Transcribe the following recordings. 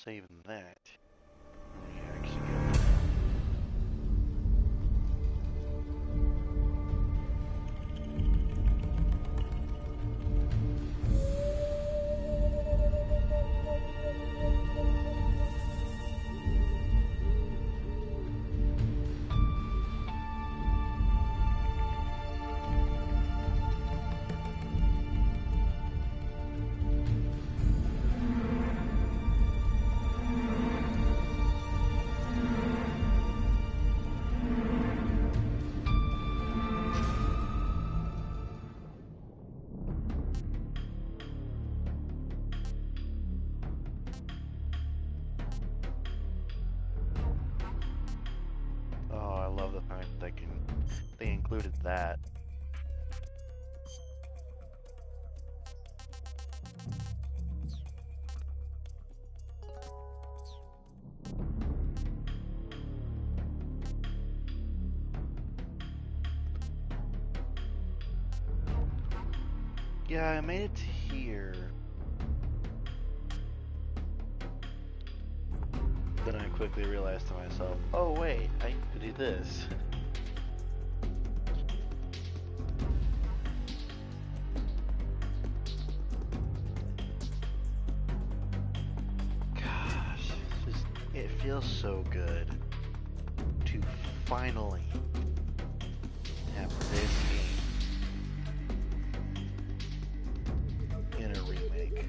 saving that. Let me actually go. Oh, I love the fact that they included that. Yeah, I made it to here. Then I quickly realized to myself, oh wait, I need to do this. Gosh, it feels so good to finally have this game in a remake.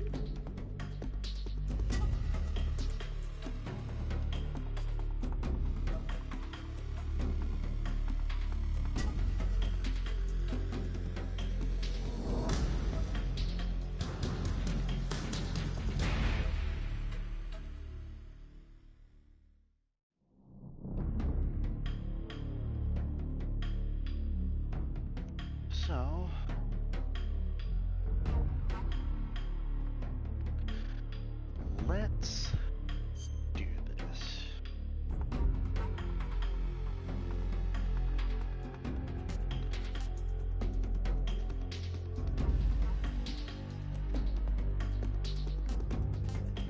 So, let's do this.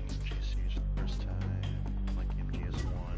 MGS used the first time, like MGS1.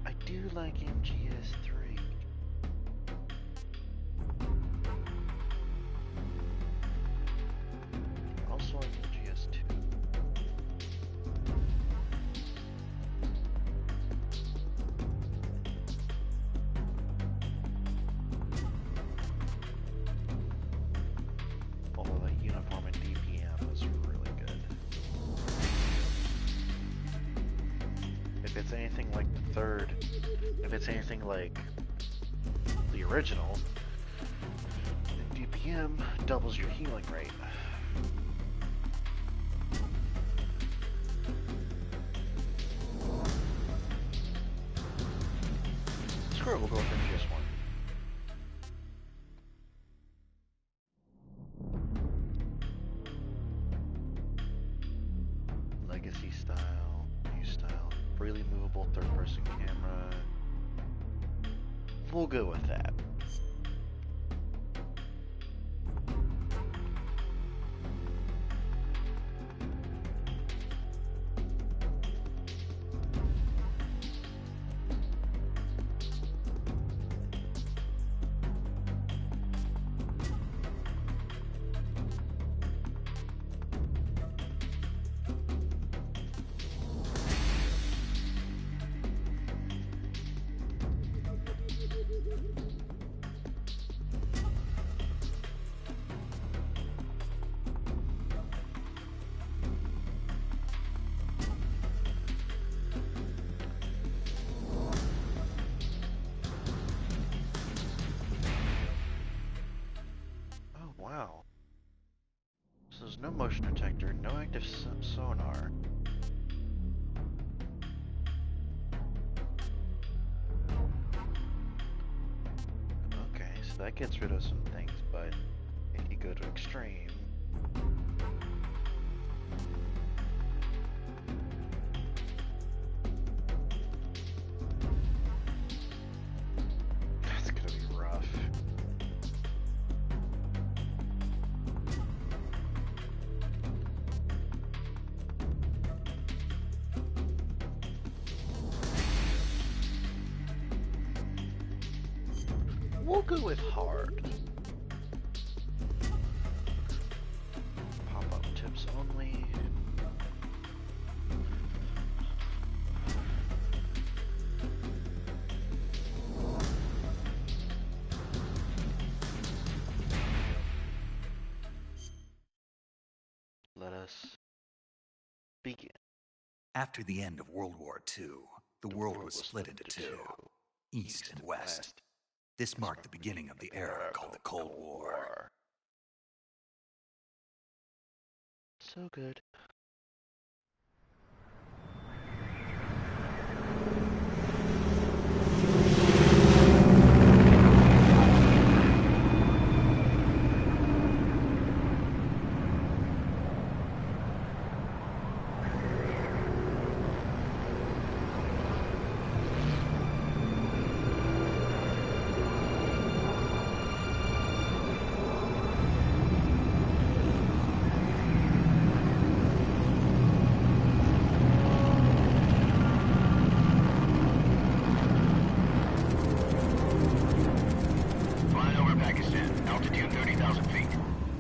I do like MGS3. Also like MGS2. Although the uniform in DPM is really good. If it's anything like the third, if it's anything like the original, then DPM doubles your healing rate. Screw it, we'll go with MGS1. Legacy style, new style, freely movable third-person camera. We'll go with that. there's no motion detector, no active sonar. Okay, so that gets rid of some things, but if you go to extreme... That's gonna be rough. We'll go with hard. Pop-up tips only. Let us begin. After the end of World War II, the world was split into two, East and West. This marked the beginning of the era called the Cold War. So good.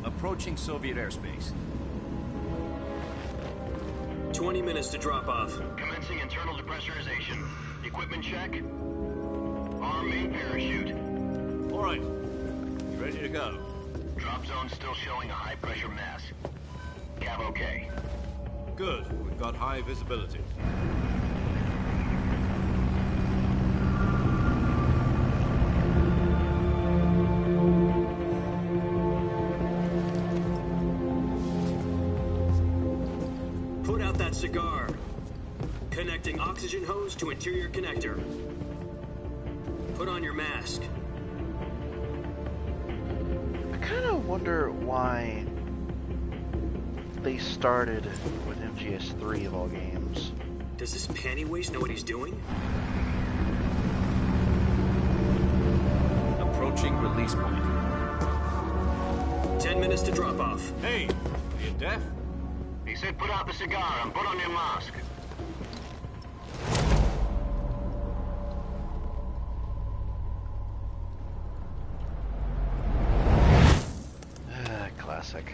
Approaching Soviet airspace. 20 minutes to drop off. Commencing internal depressurization. Equipment check. Arm main parachute. All right. You ready to go? Drop zone still showing a high pressure mass. Cav okay. Good. We've got high visibility. Put out that cigar. Connecting oxygen hose to interior connector. Put on your mask. I kind of wonder why they started with MGS3 of all games. Does this panty waste know what he's doing? Approaching release point. 10 minutes to drop off. Hey, are you deaf? He said put out the cigar and put on your mask. Classic.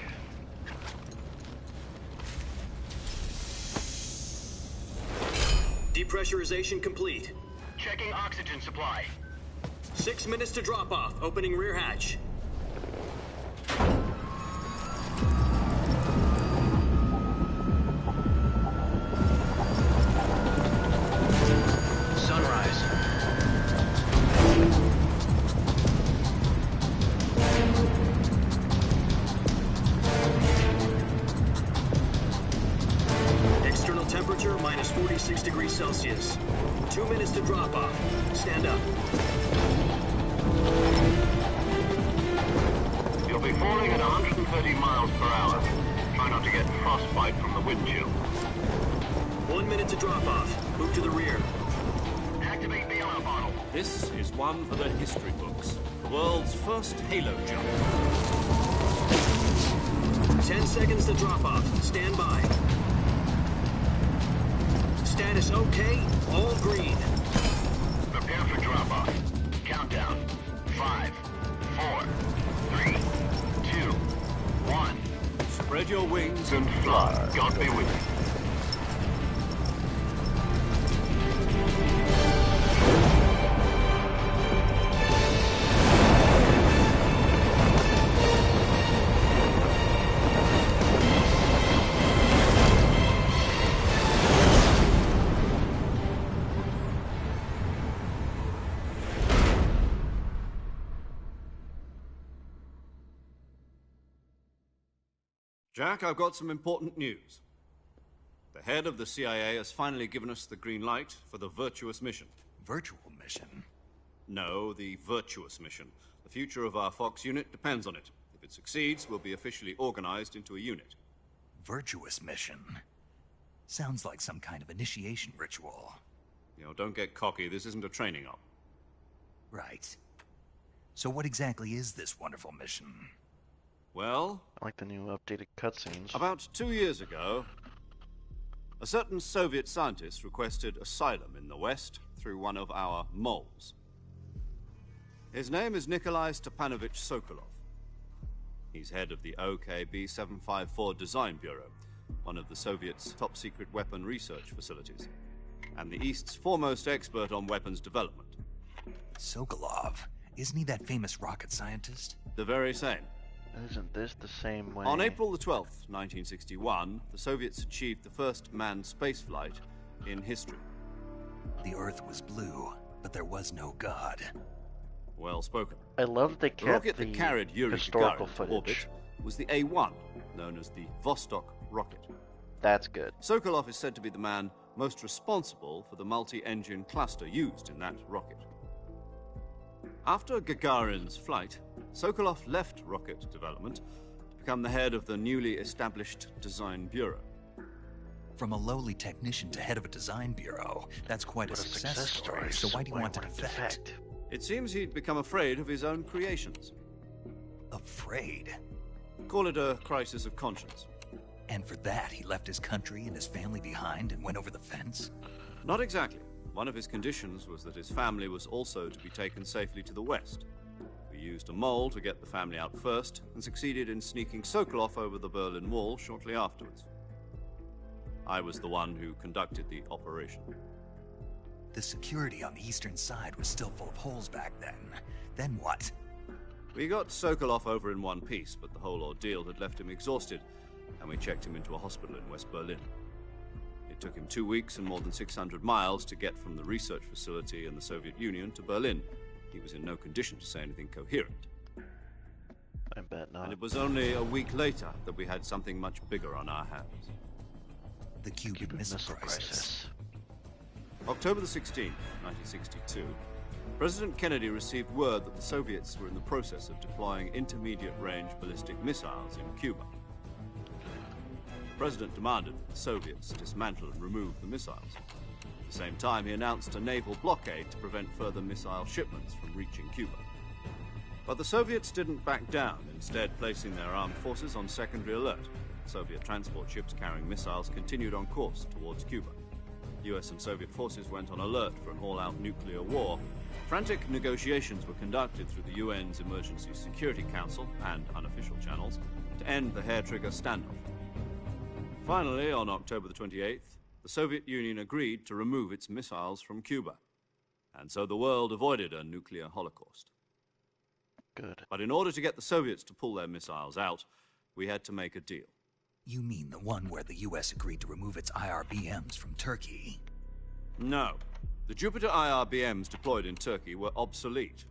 Depressurization complete. Checking oxygen supply. 6 minutes to drop off. Opening rear hatch. Sunrise. External temperature minus 46 degrees Celsius. 2 minutes to drop off. Stand up. You'll be falling at 130 miles per hour. Try not to get frostbite from the wind chill. 1 minute to drop off. Move to the rear. Activate bailout bottle. This is one for the history books. The world's first halo jump. 10 seconds to drop off. Stand by. Status okay. All green. Prepare for drop off. Countdown. 5, 4, 3, 2, 1. Spread your wings And fly. God be with you. Jack, I've got some important news. The head of the CIA has finally given us the green light for the Virtuous mission. Virtual mission? No, the Virtuous mission. The future of our Fox unit depends on it. If it succeeds, we'll be officially organized into a unit. Virtuous mission? Sounds like some kind of initiation ritual. You know, don't get cocky. This isn't a training op. Right. So what exactly is this wonderful mission? Well, I like the new updated cutscenes. about 2 years ago, a certain Soviet scientist requested asylum in the West through one of our moles. His name is Nikolai Stepanovich Sokolov. He's head of the OKB-754 Design Bureau, one of the Soviets' top-secret weapon research facilities, and the East's foremost expert on weapons development. Sokolov? Isn't he that famous rocket scientist? The very same. Isn't this the same way? On April the 12th, 1961, the Soviets achieved the first manned spaceflight in history. The Earth was blue, but there was no God. Well spoken. I love that they The kept rocket the that carried Yuri historical Gagarin to footage. orbit was the A-1, known as the Vostok rocket. That's good. Sokolov is said to be the man most responsible for the multi-engine cluster used in that rocket. After Gagarin's flight, Sokolov left rocket development to become the head of the newly established Design Bureau. From a lowly technician to head of a design bureau, that's quite a What a success story. So why do you want to defect? It seems he'd become afraid of his own creations. Afraid? Call it a crisis of conscience. And for that, he left his country and his family behind and went over the fence? Not exactly. One of his conditions was that his family was also to be taken safely to the west. We used a mole to get the family out first, and succeeded in sneaking Sokolov over the Berlin Wall shortly afterwards. I was the one who conducted the operation. The security on the eastern side was still full of holes back then. Then what? We got Sokolov over in one piece, but the whole ordeal had left him exhausted, and we checked him into a hospital in West Berlin. It took him 2 weeks and more than 600 miles to get from the research facility in the Soviet Union to Berlin. He was in no condition to say anything coherent. I bet not. And it was only a week later that we had something much bigger on our hands. The Cuban Missile Crisis. October the 16th, 1962, President Kennedy received word that the Soviets were in the process of deploying intermediate-range ballistic missiles in Cuba. The President demanded that the Soviets dismantle and remove the missiles. At the same time, he announced a naval blockade to prevent further missile shipments from reaching Cuba. But the Soviets didn't back down, instead placing their armed forces on secondary alert. Soviet transport ships carrying missiles continued on course towards Cuba. US and Soviet forces went on alert for an all-out nuclear war. Frantic negotiations were conducted through the UN's Emergency Security Council and unofficial channels to end the hair-trigger standoff. Finally, on October the 28th, the Soviet Union agreed to remove its missiles from Cuba. And so the world avoided a nuclear holocaust. Good. But in order to get the Soviets to pull their missiles out, we had to make a deal. You mean the one where the US agreed to remove its IRBMs from Turkey? No. The Jupiter IRBMs deployed in Turkey were obsolete,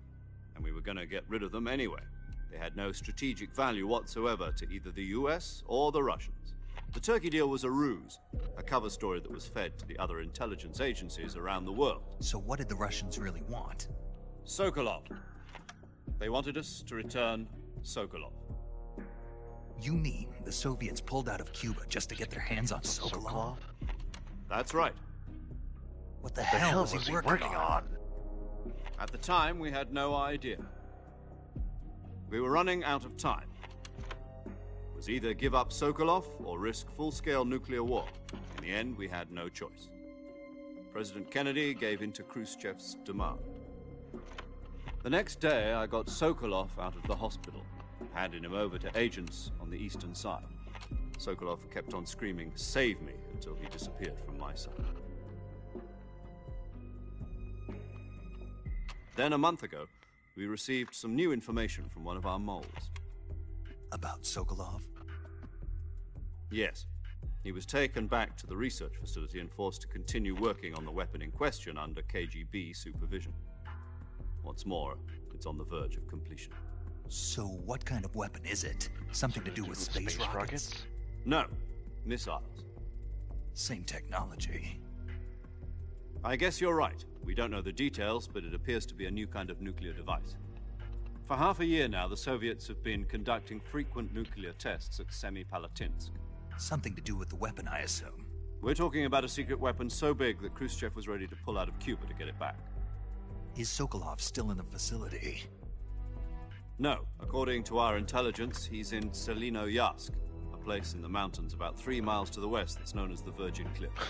and we were going to get rid of them anyway. They had no strategic value whatsoever to either the US or the Russians. The Turkey deal was a ruse, a cover story that was fed to the other intelligence agencies around the world. So what did the Russians really want? Sokolov. They wanted us to return Sokolov. You mean the Soviets pulled out of Cuba just to get their hands on Sokolov? That's right. What the The hell hell was he working on? At the time, we had no idea. We were running out of time. It was either give up Sokolov or risk full-scale nuclear war. In the end, we had no choice. President Kennedy gave in to Khrushchev's demand. The next day, I got Sokolov out of the hospital, handed him over to agents on the eastern side. Sokolov kept on screaming, "Save me," until he disappeared from my sight. Then, a month ago, we received some new information from one of our moles. About Sokolov? Yes. He was taken back to the research facility and forced to continue working on the weapon in question under KGB supervision. What's more, it's on the verge of completion. So what kind of weapon is it? Something to do with space rockets? No, missiles. Same technology. I guess you're right. We don't know the details, but it appears to be a new kind of nuclear device. For half a year now, the Soviets have been conducting frequent nuclear tests at Semipalatinsk. Something to do with the weapon, I assume. We're talking about a secret weapon so big that Khrushchev was ready to pull out of Cuba to get it back. Is Sokolov still in the facility? No. According to our intelligence, he's in Selino-Yarsk, a place in the mountains about 3 miles to the west that's known as the Virgin Cliffs.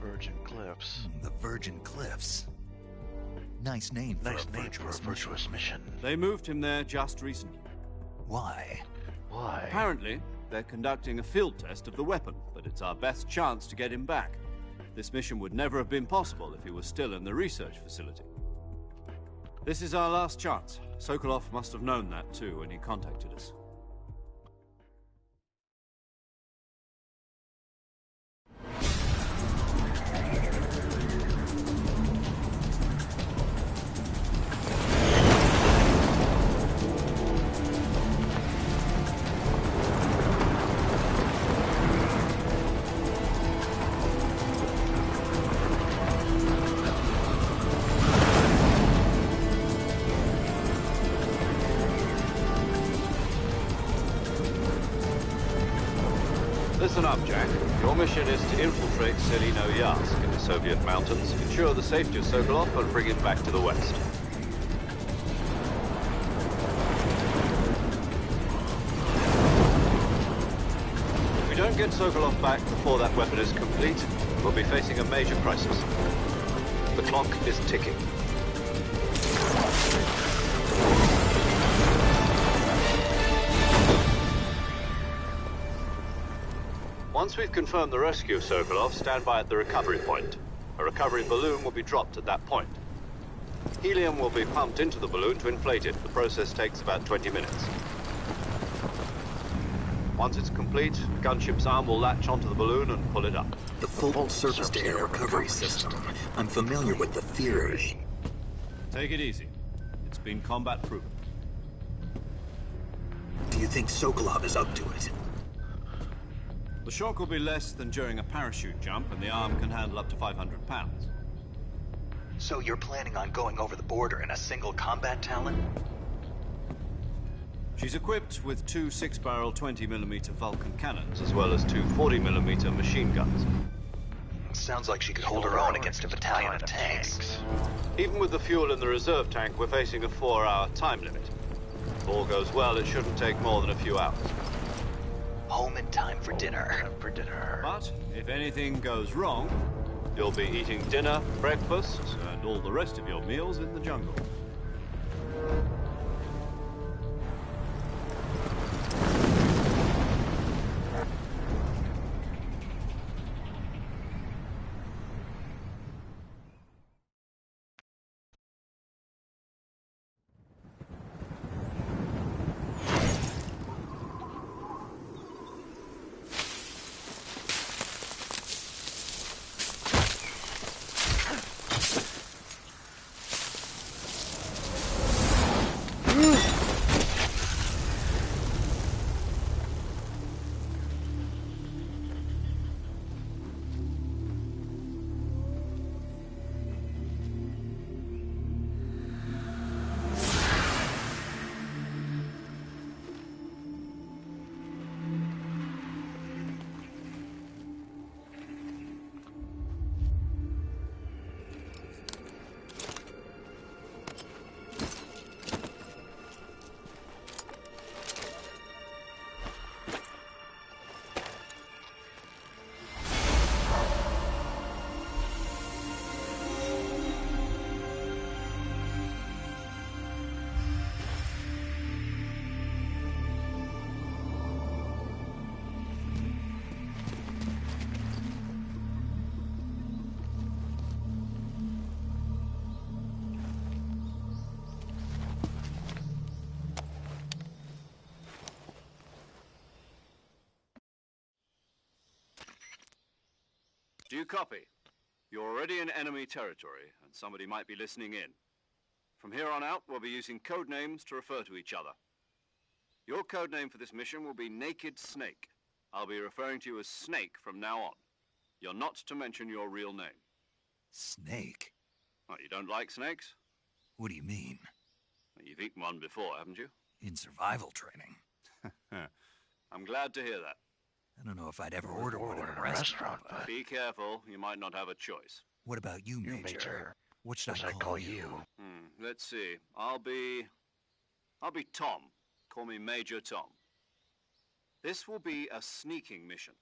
Virgin Cliffs. The Virgin Cliffs. Nice name for a virtuous mission. They moved him there just recently. Why? Why? Apparently, they're conducting a field test of the weapon, but it's our best chance to get him back. This mission would never have been possible if he was still in the research facility. This is our last chance. Sokolov must have known that too when he contacted us. Listen up, Jack. Your mission is to infiltrate Selino-Yarsk in the Soviet mountains, ensure the safety of Sokolov, and bring him back to the West. If we don't get Sokolov back before that weapon is complete, we'll be facing a major crisis. The clock is ticking. Once we've confirmed the rescue of Sokolov, stand by at the recovery point. A recovery balloon will be dropped at that point. Helium will be pumped into the balloon to inflate it. The process takes about 20 minutes. Once it's complete, the gunship's arm will latch onto the balloon and pull it up. The full surface-to-air recovery system. I'm familiar with the theory. Take it easy. It's been combat-proven. Do you think Sokolov is up to it? The shock will be less than during a parachute jump, and the arm can handle up to 500 pounds. So you're planning on going over the border in a single combat Talon? She's equipped with 2 6-barrel 20mm Vulcan cannons, as well as 2 40mm machine guns. Sounds like she could hold her own against a battalion of tanks. Even with the fuel in the reserve tank, we're facing a 4-hour time limit. If all goes well, it shouldn't take more than a few hours. Home in time for dinner. But if anything goes wrong, you'll be eating dinner, breakfast, and all the rest of your meals in the jungle. Do you copy? You're already in enemy territory, and somebody might be listening in. From here on out, we'll be using code names to refer to each other. Your code name for this mission will be Naked Snake. I'll be referring to you as Snake from now on. You're not to mention your real name. Snake? What, you don't like snakes? What do you mean? Well, you've eaten one before, haven't you? In survival training? I'm glad to hear that. I don't know if I'd ever order one in a restaurant, but... Be careful, you might not have a choice. What about you, Major? What should I call you? Let's see. I'll be Tom. Call me Major Tom. This will be a sneaking mission.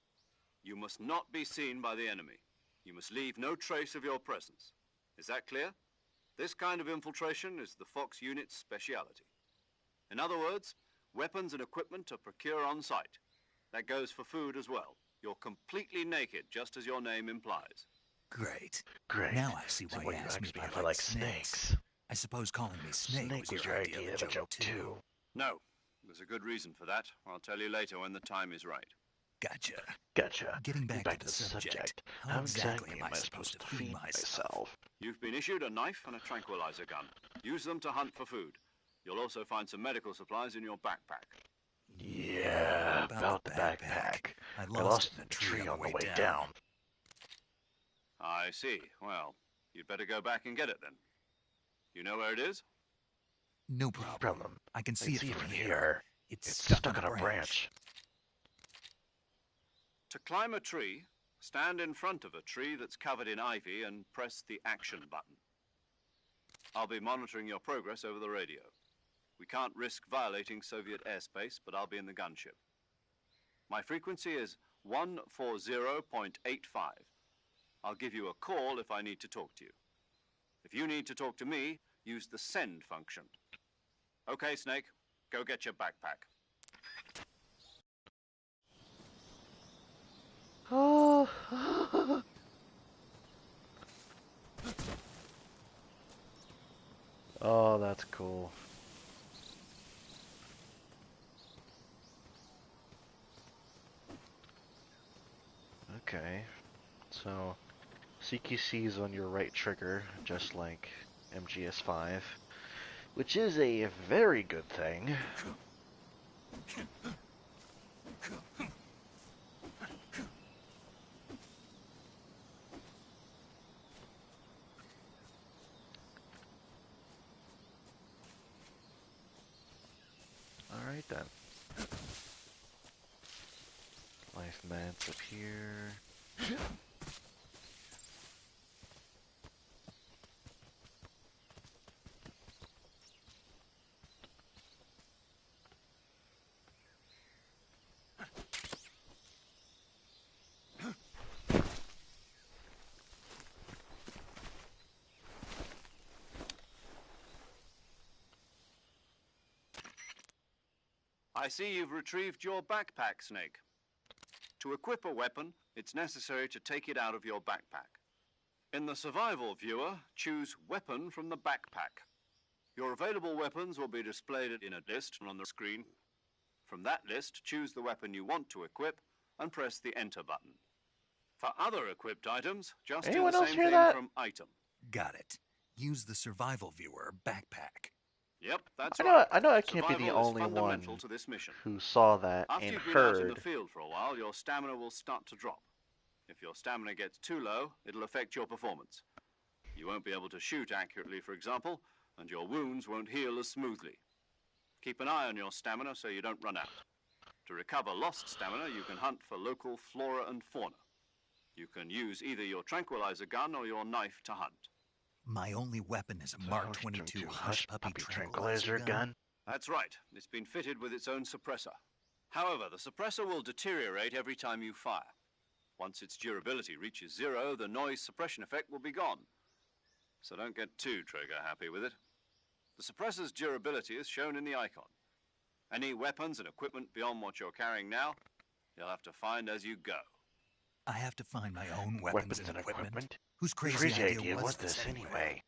You must not be seen by the enemy. You must leave no trace of your presence. Is that clear? This kind of infiltration is the Fox unit's speciality. In other words, weapons and equipment are procured on site. That goes for food as well. You're completely naked, just as your name implies. Great. Great. Now I see why you asked me if I like snakes. I suppose calling me Snake was your idea of a joke, too. No. There's a good reason for that. I'll tell you later when the time is right. Gotcha. Getting back to the subject, how exactly am I supposed to feed myself? You've been issued a knife and a tranquilizer gun. Use them to hunt for food. You'll also find some medical supplies in your backpack. Yeah, about the backpack. I lost it in a tree on the way down. I see. Well, you'd better go back and get it then. You know where it is? No problem. I can see it from here. It's stuck on a branch. To climb a tree, stand in front of a tree that's covered in ivy and press the action button. I'll be monitoring your progress over the radio. We can't risk violating Soviet airspace, but I'll be in the gunship. My frequency is 140.85. I'll give you a call if I need to talk to you. If you need to talk to me, use the send function. Okay, Snake, go get your backpack. Oh. Oh, that's cool. Okay, so CQC is on your right trigger, just like MGS5, which is a very good thing. Alright then. Life meds up here. I see you've retrieved your backpack, Snake. To equip a weapon, it's necessary to take it out of your backpack. In the survival viewer, choose Weapon from the backpack. Your available weapons will be displayed in a list on the screen. From that list, choose the weapon you want to equip and press the Enter button. For other equipped items, just do the same thing from Item. Got it. Use the survival viewer backpack. Yep, that's right. I know I can't be the Survival is only one fundamental to this mission. who saw that After and you've been out in heard. the field for a while, your stamina will start to drop. If your stamina gets too low, it'll affect your performance. You won't be able to shoot accurately, for example, and your wounds won't heal as smoothly. Keep an eye on your stamina so you don't run out. To recover lost stamina, you can hunt for local flora and fauna. You can use either your tranquilizer gun or your knife to hunt. My only weapon is a Mark 22 Hush Puppy tranquilizer gun? That's right. It's been fitted with its own suppressor. However, the suppressor will deteriorate every time you fire. Once its durability reaches 0, the noise suppression effect will be gone. So don't get too trigger happy with it. The suppressor's durability is shown in the icon. Any weapons and equipment beyond what you're carrying now, you'll have to find as you go. I have to find my own weapons and equipment? Whose crazy idea was this anyway?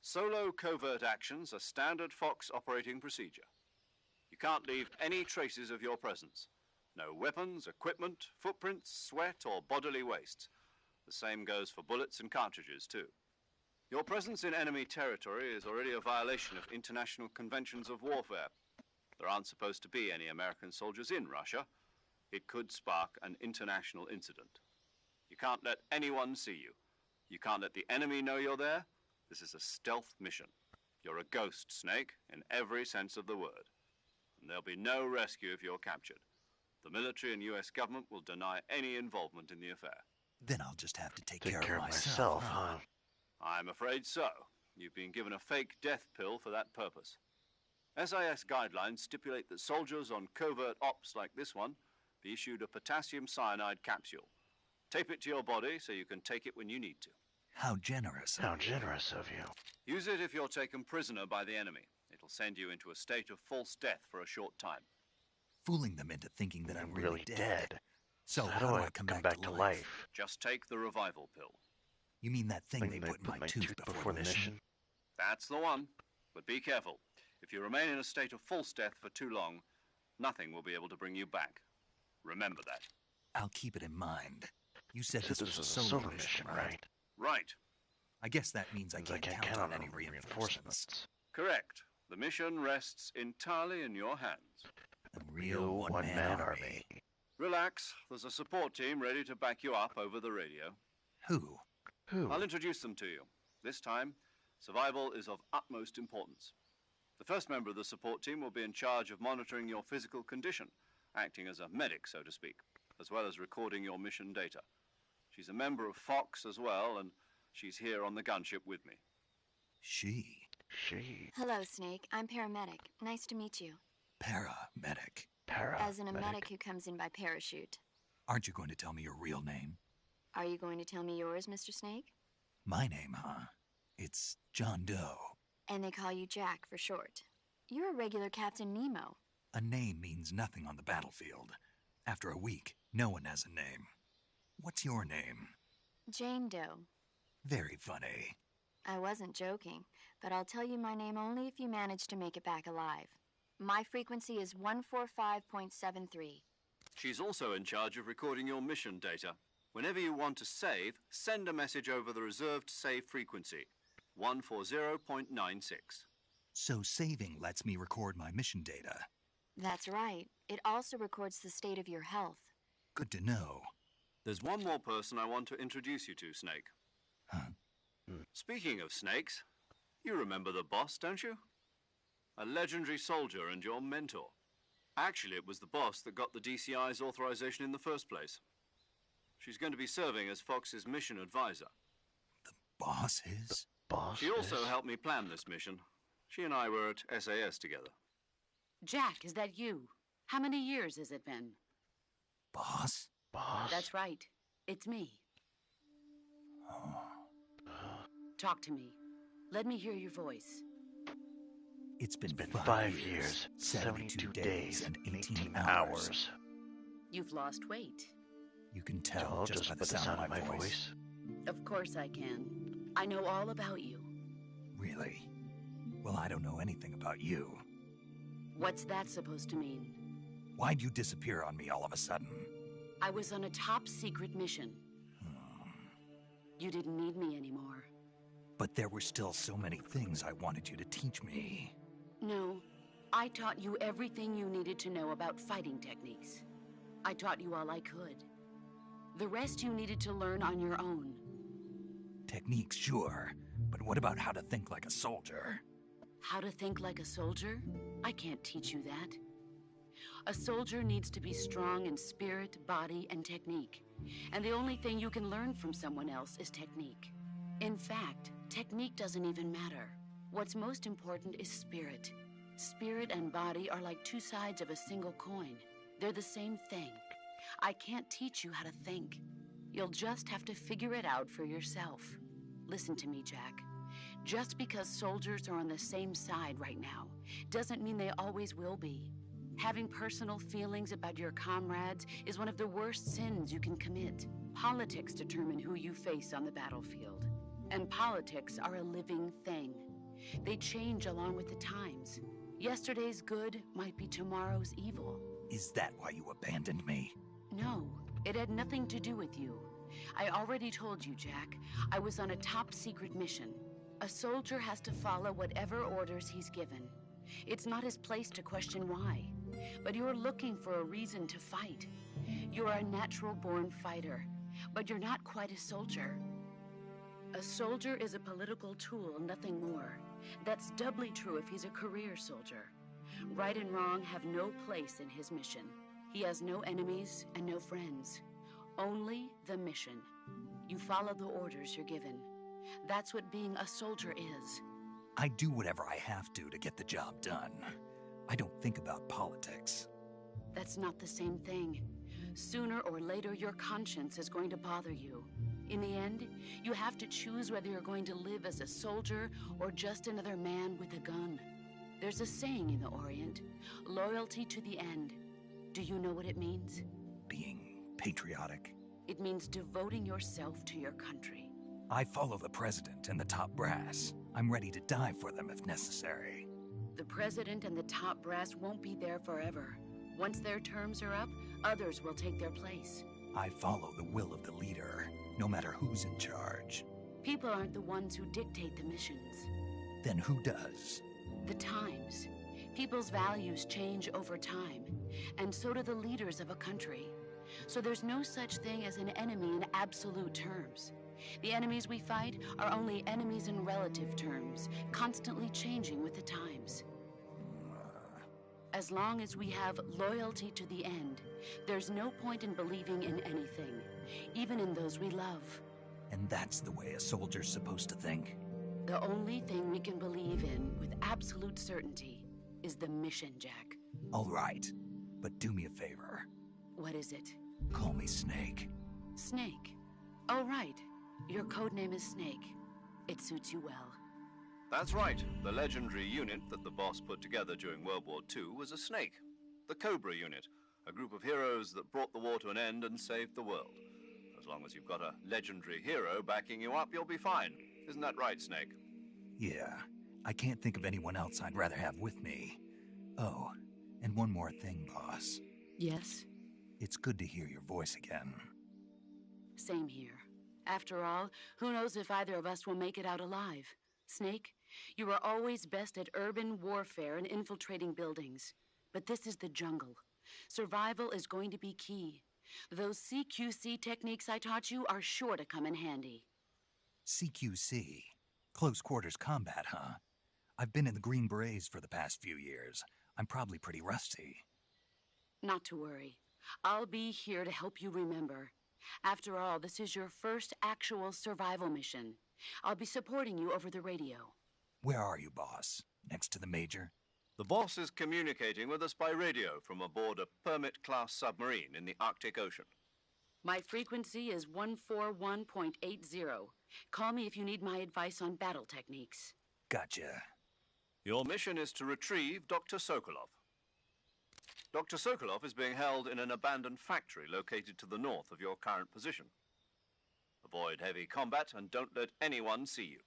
Solo covert actions are standard Fox operating procedure. You can't leave any traces of your presence. No weapons, equipment, footprints, sweat, or bodily waste. The same goes for bullets and cartridges, too. Your presence in enemy territory is already a violation of international conventions of warfare. There aren't supposed to be any American soldiers in Russia. It could spark an international incident. You can't let anyone see you. You can't let the enemy know you're there. This is a stealth mission. You're a ghost, Snake, in every sense of the word. And there'll be no rescue if you're captured. The military and US government will deny any involvement in the affair. Then I'll just have to take Take care care of of myself, myself, huh? I'm afraid so. You've been given a fake death pill for that purpose. SIS guidelines stipulate that soldiers on covert ops like this one be issued a potassium cyanide capsule. Tape it to your body so you can take it when you need to. How generous. How generous of you. Use it if you're taken prisoner by the enemy. It'll send you into a state of false death for a short time. Fooling them into thinking that I'm really dead. So how do I come back to life? Just take the revival pill. You mean that thing they put in my tooth before the mission? That's the one. But be careful. If you remain in a state of false death for too long, nothing will be able to bring you back. Remember that. I'll keep it in mind. You said So this was a solar mission, right? Right. I guess that means I Means can't count on any reinforcements. Correct. The mission rests entirely in your hands. A real one-man army. Relax. There's a support team ready to back you up over the radio. Who? Who? I'll introduce them to you. This time, survival is of utmost importance. The first member of the support team will be in charge of monitoring your physical condition, acting as a medic, so to speak, as well as recording your mission data. She's a member of Fox as well, and she's here on the gunship with me. She. Hello, Snake. I'm paramedic. Nice to meet you. Paramedic. As in a medic who comes in by parachute. Aren't you going to tell me your real name? Are you going to tell me yours, Mr. Snake? My name, huh? It's John Doe. And they call you Jack for short. You're a regular Captain Nemo. A name means nothing on the battlefield. After a week, no one has a name. What's your name? Jane Doe. Very funny. I wasn't joking, but I'll tell you my name only if you manage to make it back alive. My frequency is 145.73. She's also in charge of recording your mission data. Whenever you want to save, send a message over the reserved save frequency, 140.96. So saving lets me record my mission data. That's right. It also records the state of your health. Good to know. There's one more person I want to introduce you to, Snake. Huh? Speaking of snakes, you remember the boss, don't you? A legendary soldier and your mentor. Actually, it was the boss that got the DCI's authorization in the first place. She's going to be serving as Fox's mission advisor. The boss is? Boss She also is- helped me plan this mission. She and I were at SAS together. Jack, is that you? How many years has it been? Boss? Boss? That's right. It's me. Talk to me. Let me hear your voice. It's been, Been 5 years, 72 days, and 18 hours. hours. You've lost weight. You can tell Oh, just by the sound of my voice. Of course I can. I know all about you. Really? Well, I don't know anything about you. What's that supposed to mean? Why'd you disappear on me all of a sudden? I was on a top secret mission. You didn't need me anymore. But there were still so many things I wanted you to teach me. No, I taught you everything you needed to know about fighting techniques. I taught you all I could. The rest you needed to learn on your own. Techniques, sure. But what about how to think like a soldier? How to think like a soldier? I can't teach you that. A soldier needs to be strong in spirit, body, and technique. And the only thing you can learn from someone else is technique. In fact, technique doesn't even matter. What's most important is spirit. Spirit and body are like two sides of a single coin. They're the same thing. I can't teach you how to think. You'll just have to figure it out for yourself. Listen to me, Jack. Just because soldiers are on the same side right now doesn't mean they always will be. Having personal feelings about your comrades is one of the worst sins you can commit. Politics determine who you face on the battlefield. And politics are a living thing. They change along with the times. Yesterday's good might be tomorrow's evil. Is that why you abandoned me? No, it had nothing to do with you. I already told you, Jack. I was on a top secret mission. A soldier has to follow whatever orders he's given. It's not his place to question why. But you're looking for a reason to fight. You're a natural-born fighter, but you're not quite a soldier. A soldier is a political tool, nothing more. That's doubly true if he's a career soldier. Right and wrong have no place in his mission. He has no enemies and no friends. Only the mission. You follow the orders you're given. That's what being a soldier is. I do whatever I have to get the job done. I don't think about politics. That's not the same thing. Sooner or later, your conscience is going to bother you. In the end, you have to choose whether you're going to live as a soldier or just another man with a gun. There's a saying in the Orient, loyalty to the end. Do you know what it means? Being patriotic. It means devoting yourself to your country. I follow the president and the top brass. I'm ready to die for them if necessary. The president and the top brass won't be there forever. Once their terms are up, others will take their place. I follow the will of the leader, no matter who's in charge. People aren't the ones who dictate the missions. Then who does? The times. People's values change over time, and so do the leaders of a country. So there's no such thing as an enemy in absolute terms. The enemies we fight are only enemies in relative terms, constantly changing with the times. As long as we have loyalty to the end, there's no point in believing in anything, even in those we love. And that's the way a soldier's supposed to think? The only thing we can believe in with absolute certainty is the mission, Jack. All right, but do me a favor. What is it? Call me Snake. Snake? Oh, right. Your codename is Snake. It suits you well. That's right. The legendary unit that the boss put together during World War II was a snake. The Cobra unit, a group of heroes that brought the war to an end and saved the world. As long as you've got a legendary hero backing you up, you'll be fine. Isn't that right, Snake? Yeah. I can't think of anyone else I'd rather have with me. Oh, and one more thing, boss. Yes? It's good to hear your voice again. Same here. After all, who knows if either of us will make it out alive? Snake, you are always best at urban warfare and infiltrating buildings. But this is the jungle. Survival is going to be key. Those CQC techniques I taught you are sure to come in handy. CQC? Close quarters combat, huh? I've been in the Green Berets for the past few years. I'm probably pretty rusty. Not to worry. I'll be here to help you remember. After all, this is your first actual survival mission. I'll be supporting you over the radio. Where are you, boss? Next to the Major? The boss is communicating with us by radio from aboard a Permit-class submarine in the Arctic Ocean. My frequency is 141.80. Call me if you need my advice on battle techniques. Gotcha. Your mission is to retrieve Dr. Sokolov. Dr. Sokolov is being held in an abandoned factory located to the north of your current position. Avoid heavy combat and don't let anyone see you.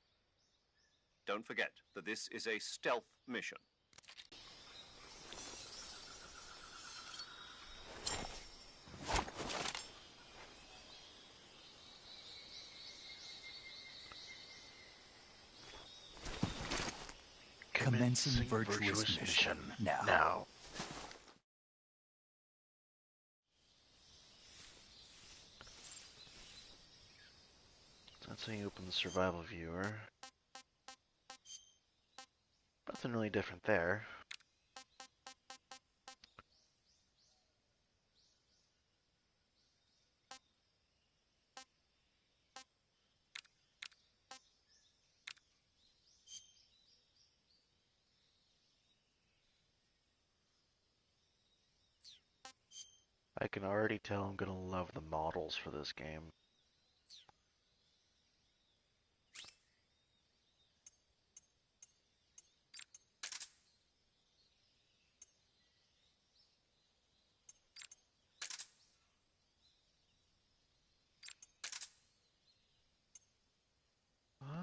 Don't forget that this is a stealth mission. Commencing virtuous mission. Now. That's how you open the survival viewer. Nothing really different there. I can already tell I'm gonna love the models for this game.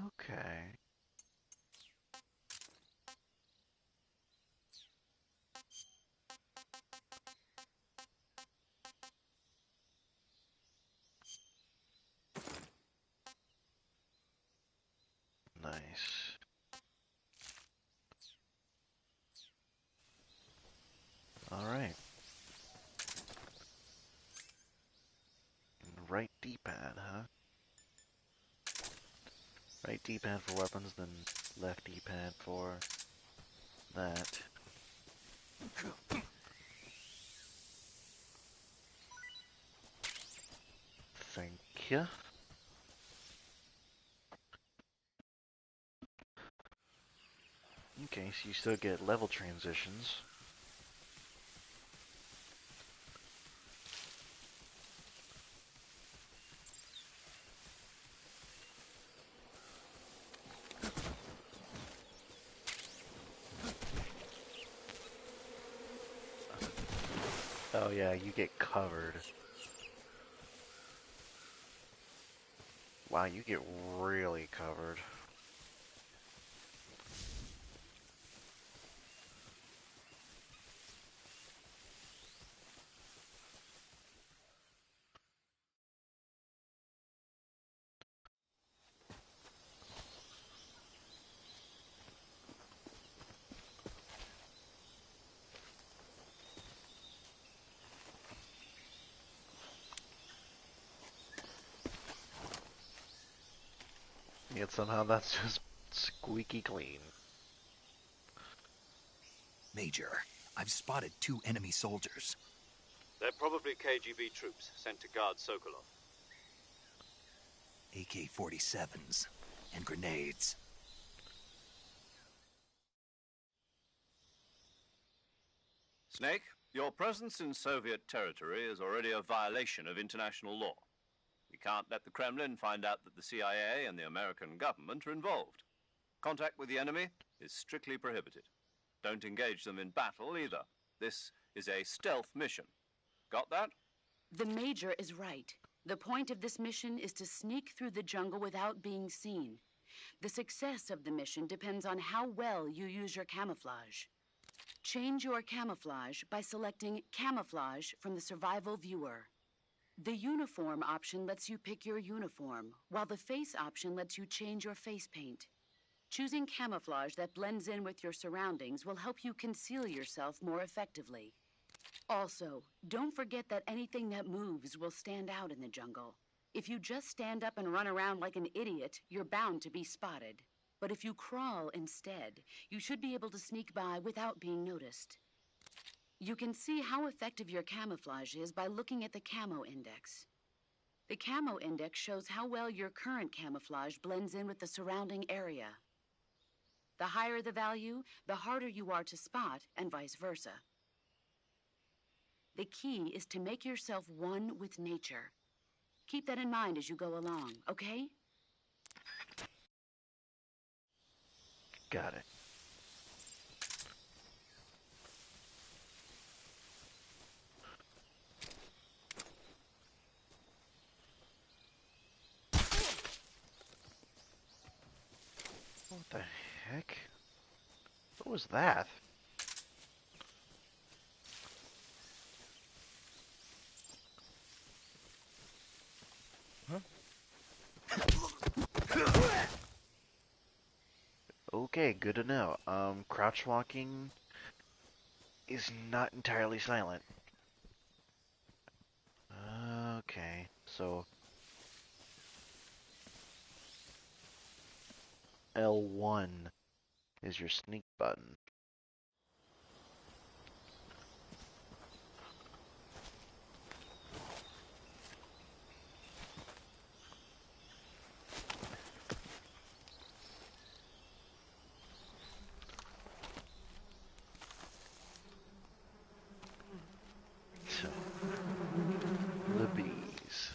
Okay. Nice. right D-pad, huh? Right D-pad for weapons, then left D-pad for that. Thank you. Okay, so you still get level transitions. Oh yeah, you get covered. Wow, you get really covered. Yet somehow that's just squeaky clean. Major, I've spotted 2 enemy soldiers. They're probably KGB troops sent to guard Sokolov. AK-47s and grenades. Snake, your presence in Soviet territory is already a violation of international law. We can't let the Kremlin find out that the CIA and the American government are involved. Contact with the enemy is strictly prohibited. Don't engage them in battle either. This is a stealth mission. Got that? The Major is right. The point of this mission is to sneak through the jungle without being seen. The success of the mission depends on how well you use your camouflage. Change your camouflage by selecting Camouflage from the Survival Viewer. The Uniform option lets you pick your uniform, while the Face option lets you change your face paint. Choosing camouflage that blends in with your surroundings will help you conceal yourself more effectively. Also, don't forget that anything that moves will stand out in the jungle. If you just stand up and run around like an idiot, you're bound to be spotted. But if you crawl instead, you should be able to sneak by without being noticed. You can see how effective your camouflage is by looking at the Camo Index. The Camo Index shows how well your current camouflage blends in with the surrounding area. The higher the value, the harder you are to spot, and vice versa. The key is to make yourself one with nature. Keep that in mind as you go along, okay? Got it. What the heck? What was that? Huh? Okay, good to know. Crouch walking is not entirely silent. Okay, so L1 is your sneak button. So, the bees.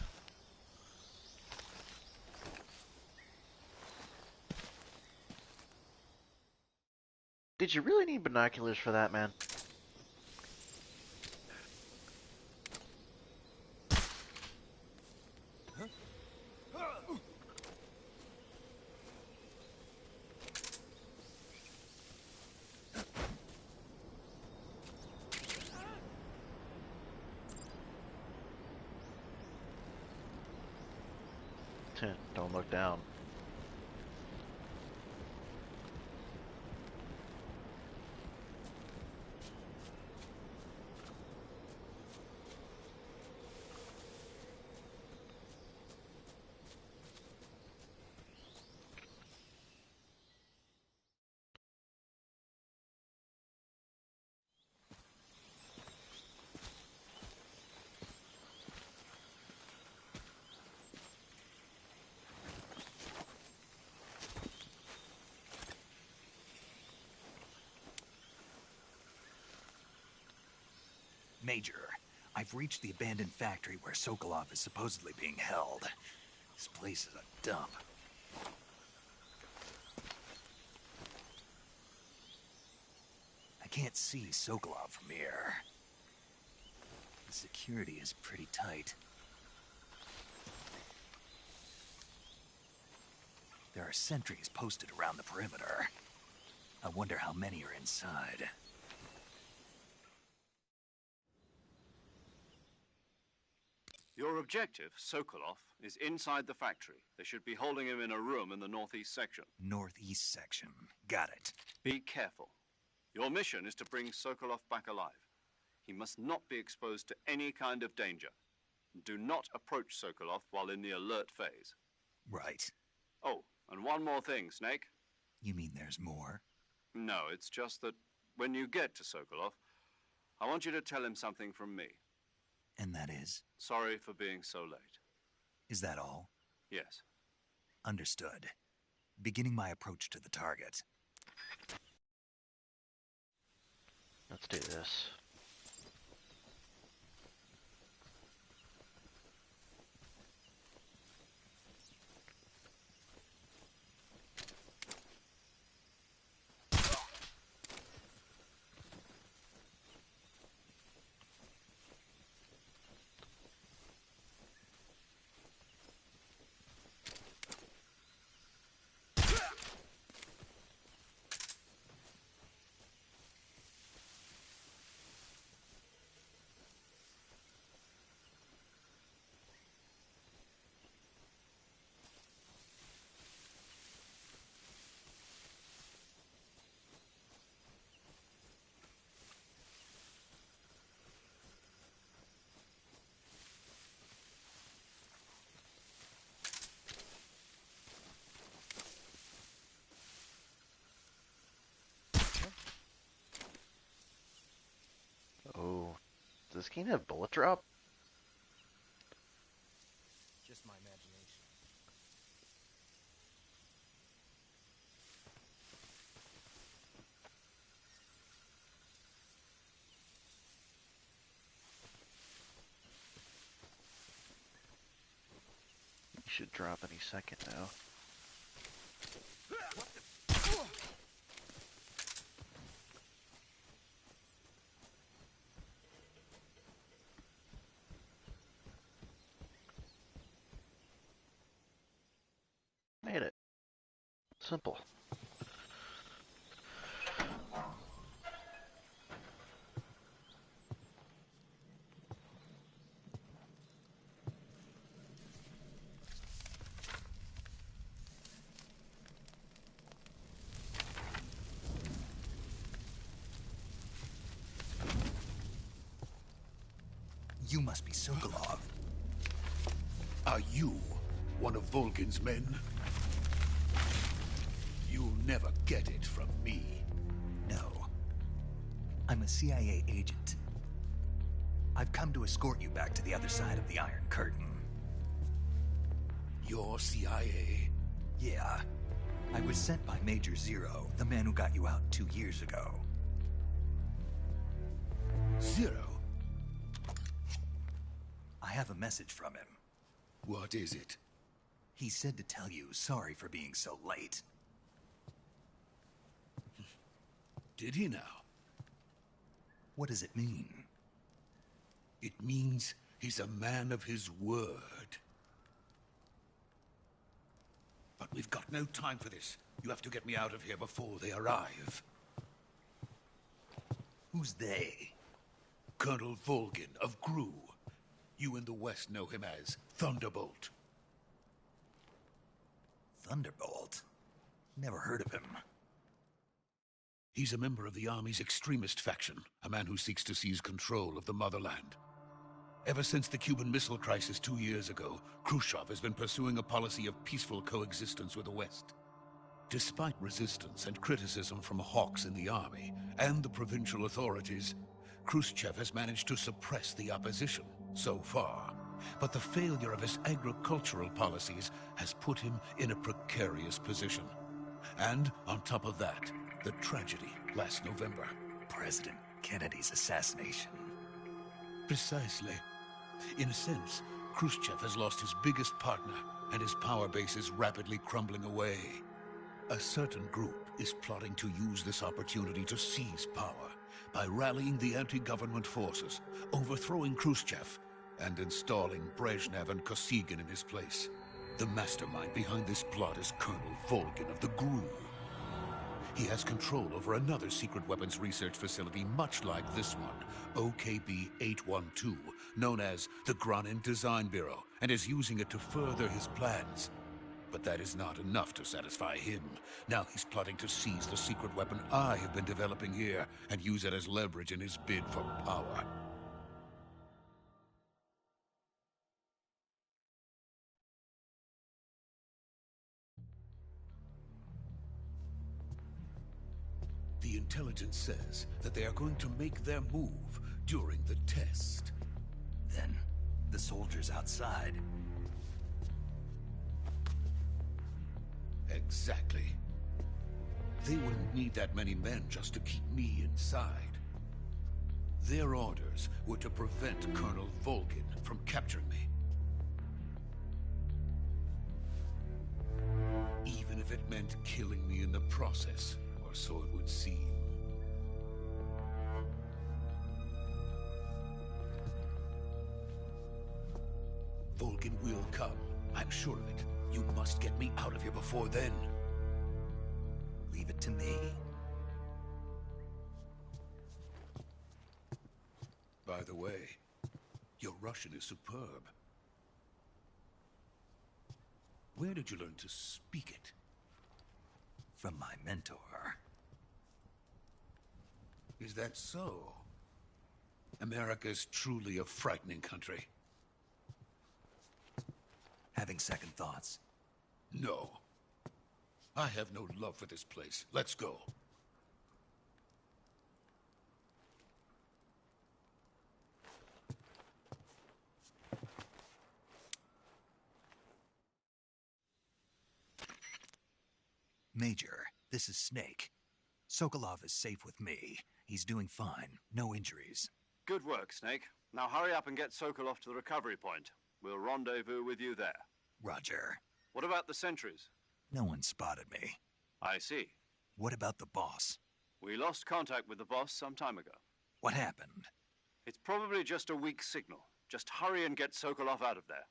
Did you really need binoculars for that, man? Don't look down. Major, I've reached the abandoned factory where Sokolov is supposedly being held. This place is a dump. I can't see Sokolov from here. The security is pretty tight. There are sentries posted around the perimeter. I wonder how many are inside. Your objective, Sokolov, is inside the factory. They should be holding him in a room in the northeast section. Northeast section. Got it. Be careful. Your mission is to bring Sokolov back alive. He must not be exposed to any kind of danger. Do not approach Sokolov while in the alert phase. Right. Oh, and one more thing, Snake. You mean there's more? No, it's just that when you get to Sokolov, I want you to tell him something from me. And that is? Sorry for being so late. Is that all? Yes. Understood. Beginning my approach to the target. Let's do this. Oh, does this game have bullet drop? Just my imagination. You should drop any second now. Made it. Simple. You must be Sokolov. Are you one of Volgin's men? You'll never get it from me. No. I'm a CIA agent. I've come to escort you back to the other side of the Iron Curtain. You're CIA? Yeah. I was sent by Major Zero, the man who got you out 2 years ago. Zero? I have a message from him. What is it? He said to tell you sorry for being so late. Did he now? What does it mean? It means he's a man of his word. But we've got no time for this. You have to get me out of here before they arrive. Who's they? Colonel Volgin of GRU. You in the West know him as Thunderbolt. Thunderbolt? Never heard of him. He's a member of the Army's extremist faction, a man who seeks to seize control of the motherland. Ever since the Cuban Missile Crisis 2 years ago, Khrushchev has been pursuing a policy of peaceful coexistence with the West. Despite resistance and criticism from hawks in the army and the provincial authorities, Khrushchev has managed to suppress the opposition so far. But the failure of his agricultural policies has put him in a precarious position. And on top of that, the tragedy last November. President Kennedy's assassination. Precisely. In a sense, Khrushchev has lost his biggest partner, and his power base is rapidly crumbling away. A certain group is plotting to use this opportunity to seize power by rallying the anti-government forces, overthrowing Khrushchev, and installing Brezhnev and Kosygin in his place. The mastermind behind this plot is Colonel Volgin of the GRU. He has control over another secret weapons research facility much like this one, OKB-812, known as the Granin Design Bureau, and is using it to further his plans. But that is not enough to satisfy him. Now he's plotting to seize the secret weapon I have been developing here and use it as leverage in his bid for power. The intelligence says that they are going to make their move during the test. Then, the soldiers outside. Exactly. They wouldn't need that many men just to keep me inside. Their orders were to prevent Colonel Volgin from capturing me. Even if it meant killing me in the process, or so it would seem. Volgin will come. I'm sure of it. You must get me out of here before then. Leave it to me. By the way, your Russian is superb. Where did you learn to speak it? From my mentor. Is that so? America is truly a frightening country. Having second thoughts? No. I have no love for this place. Let's go. Major, this is Snake. Sokolov is safe with me. He's doing fine. No injuries. Good work, Snake. Now hurry up and get Sokolov to the recovery point. We'll rendezvous with you there. Roger. What about the sentries? No one spotted me. I see. What about the boss? We lost contact with the boss some time ago. What happened? It's probably just a weak signal. Just hurry and get Sokolov out of there.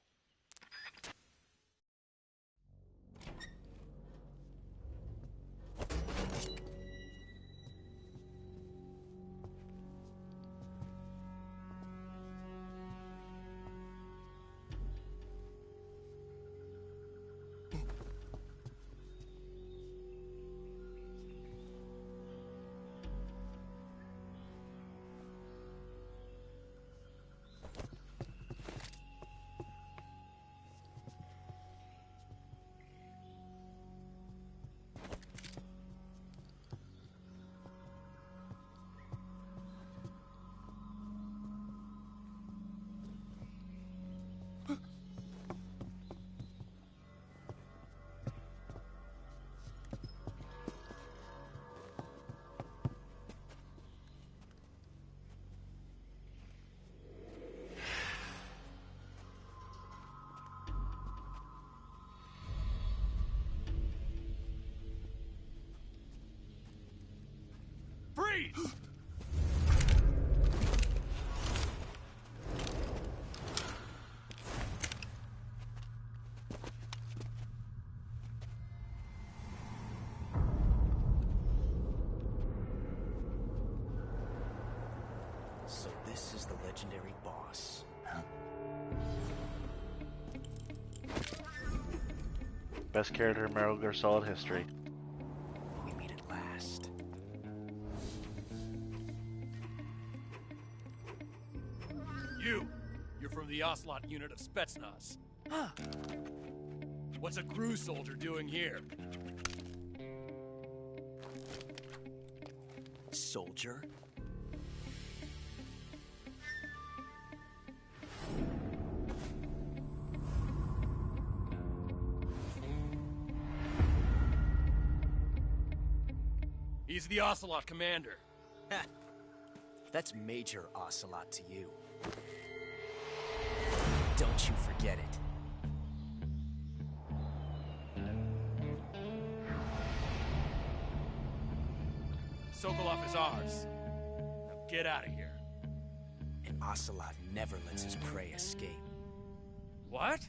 Freeze! So this is the legendary boss. Huh? Best character in Metal Gear Solid history. We meet at last. You're from the Ocelot unit of Spetsnaz. What's a GRU soldier doing here? Soldier? He's the Ocelot commander. That's Major Ocelot to you. Don't you forget it. Sokolov is ours. Now get out of here. And Ocelot never lets his prey escape. What?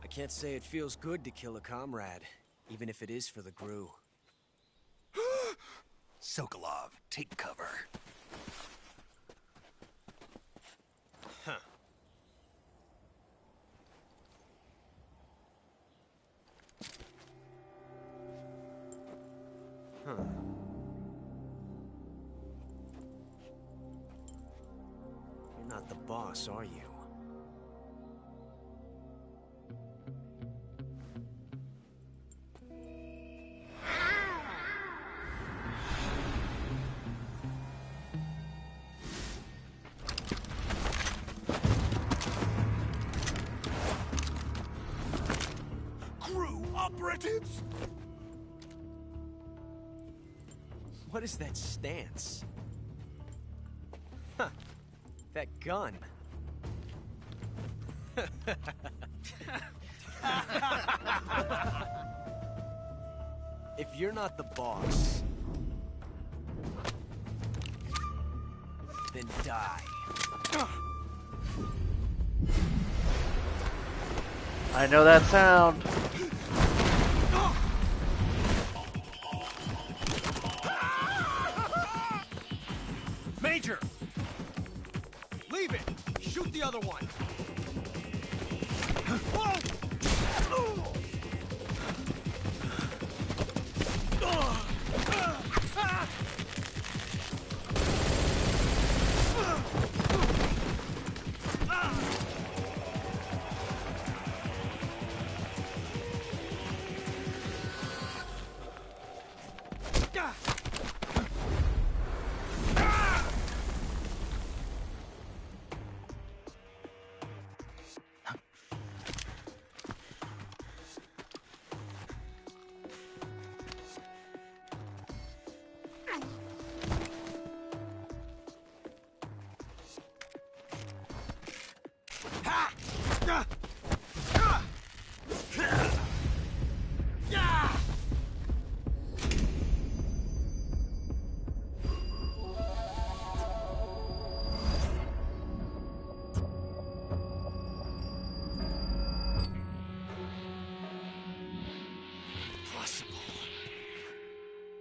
I can't say it feels good to kill a comrade, even if it is for the Gru. Sokolov, take cover. Huh. Huh. You're not the boss, are you? Operatives? What is that stance? Huh. That gun. If you're not the boss, then die. I know that sound. Major! Leave it! Shoot the other one! Whoa!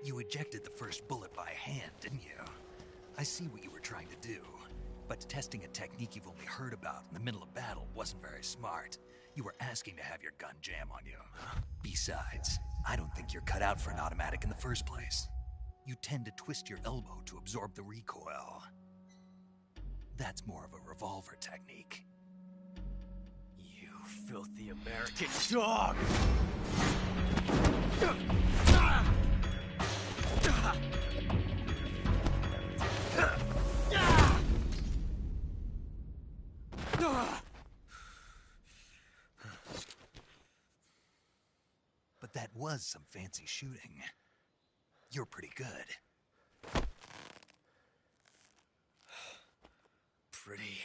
You ejected the first bullet by hand, didn't you? I see what you were trying to do. But testing a technique you've only heard about in the middle of battle wasn't very smart. You were asking to have your gun jam on you. Besides, I don't think you're cut out for an automatic in the first place. You tend to twist your elbow to absorb the recoil. That's more of a revolver technique. You filthy American dog! But that was some fancy shooting. You're pretty good. Pretty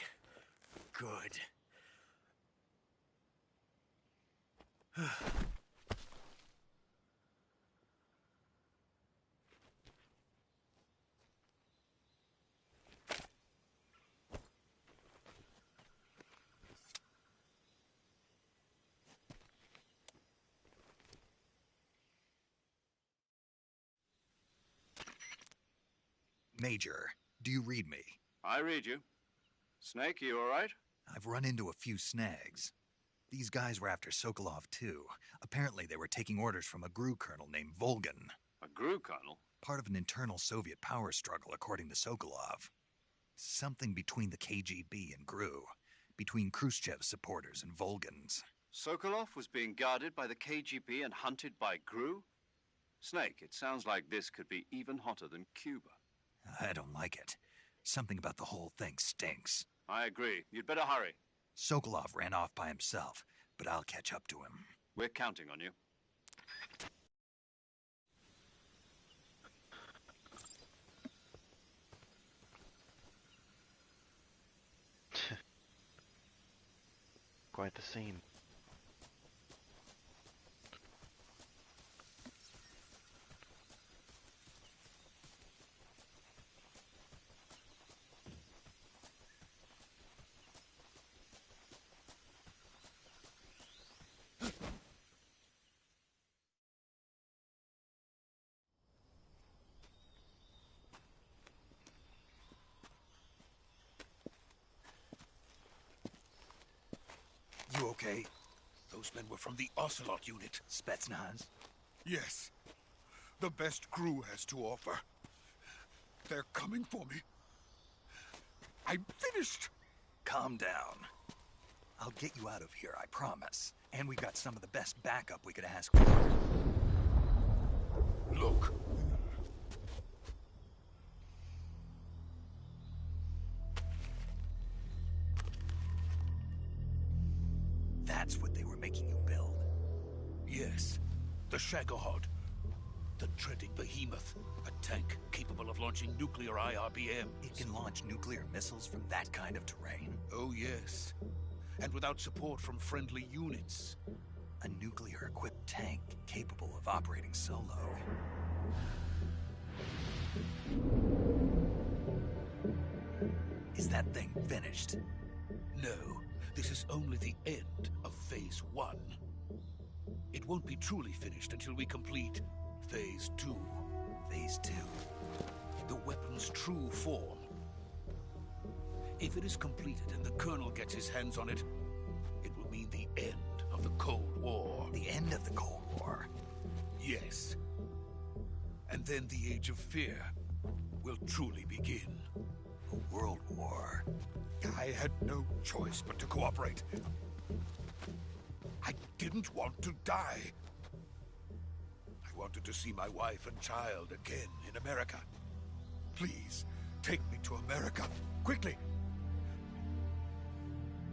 good. Major, do you read me? I read you. Snake, you all right? I've run into a few snags. These guys were after Sokolov, too. Apparently they were taking orders from a GRU colonel named Volgin. A GRU colonel? Part of an internal Soviet power struggle, according to Sokolov. Something between the KGB and GRU. Between Khrushchev's supporters and Volgin's. Sokolov was being guarded by the KGB and hunted by GRU? Snake, it sounds like this could be even hotter than Cuba. I don't like it. Something about the whole thing stinks. I agree. You'd better hurry. Sokolov ran off by himself, but I'll catch up to him. We're counting on you. Quite the scene. You okay? Those men were from the Ocelot unit. Spetsnaz? Yes. The best GRU has to offer. They're coming for me. I'm finished. Calm down. I'll get you out of here, I promise. And we've got some of the best backup we could ask for. Look. That's what they were making you build? Yes. The Shagohod. The dreaded behemoth. A tank capable of launching nuclear IRBMs. It can launch nuclear missiles from that kind of terrain? Oh, yes. And without support from friendly units. A nuclear-equipped tank capable of operating solo. Is that thing finished? No. This is only the end of Phase 1. It won't be truly finished until we complete Phase 2. Phase 2? The weapon's true form. If it is completed and the Colonel gets his hands on it, it will mean the end of the Cold War. The end of the Cold War? Yes. And then the Age of Fear will truly begin. A world war? I had no choice but to cooperate. I didn't want to die. I wanted to see my wife and child again in America. Please, take me to America, quickly.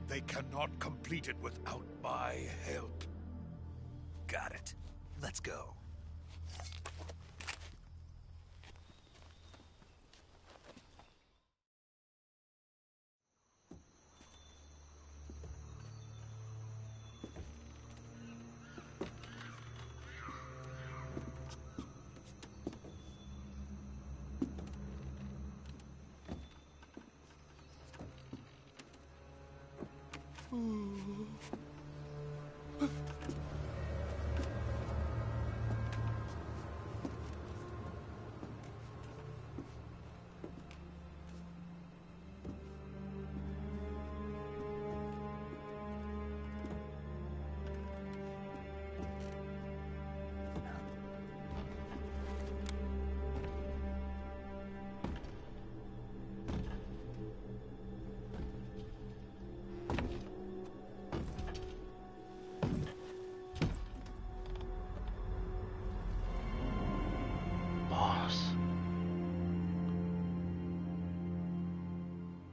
They cannot complete it without my help. Got it. Let's go.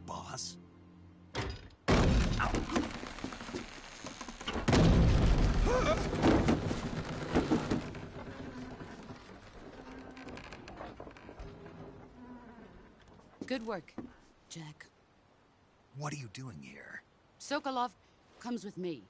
Boss? Good work, Jack. What are you doing here? Sokolov comes with me.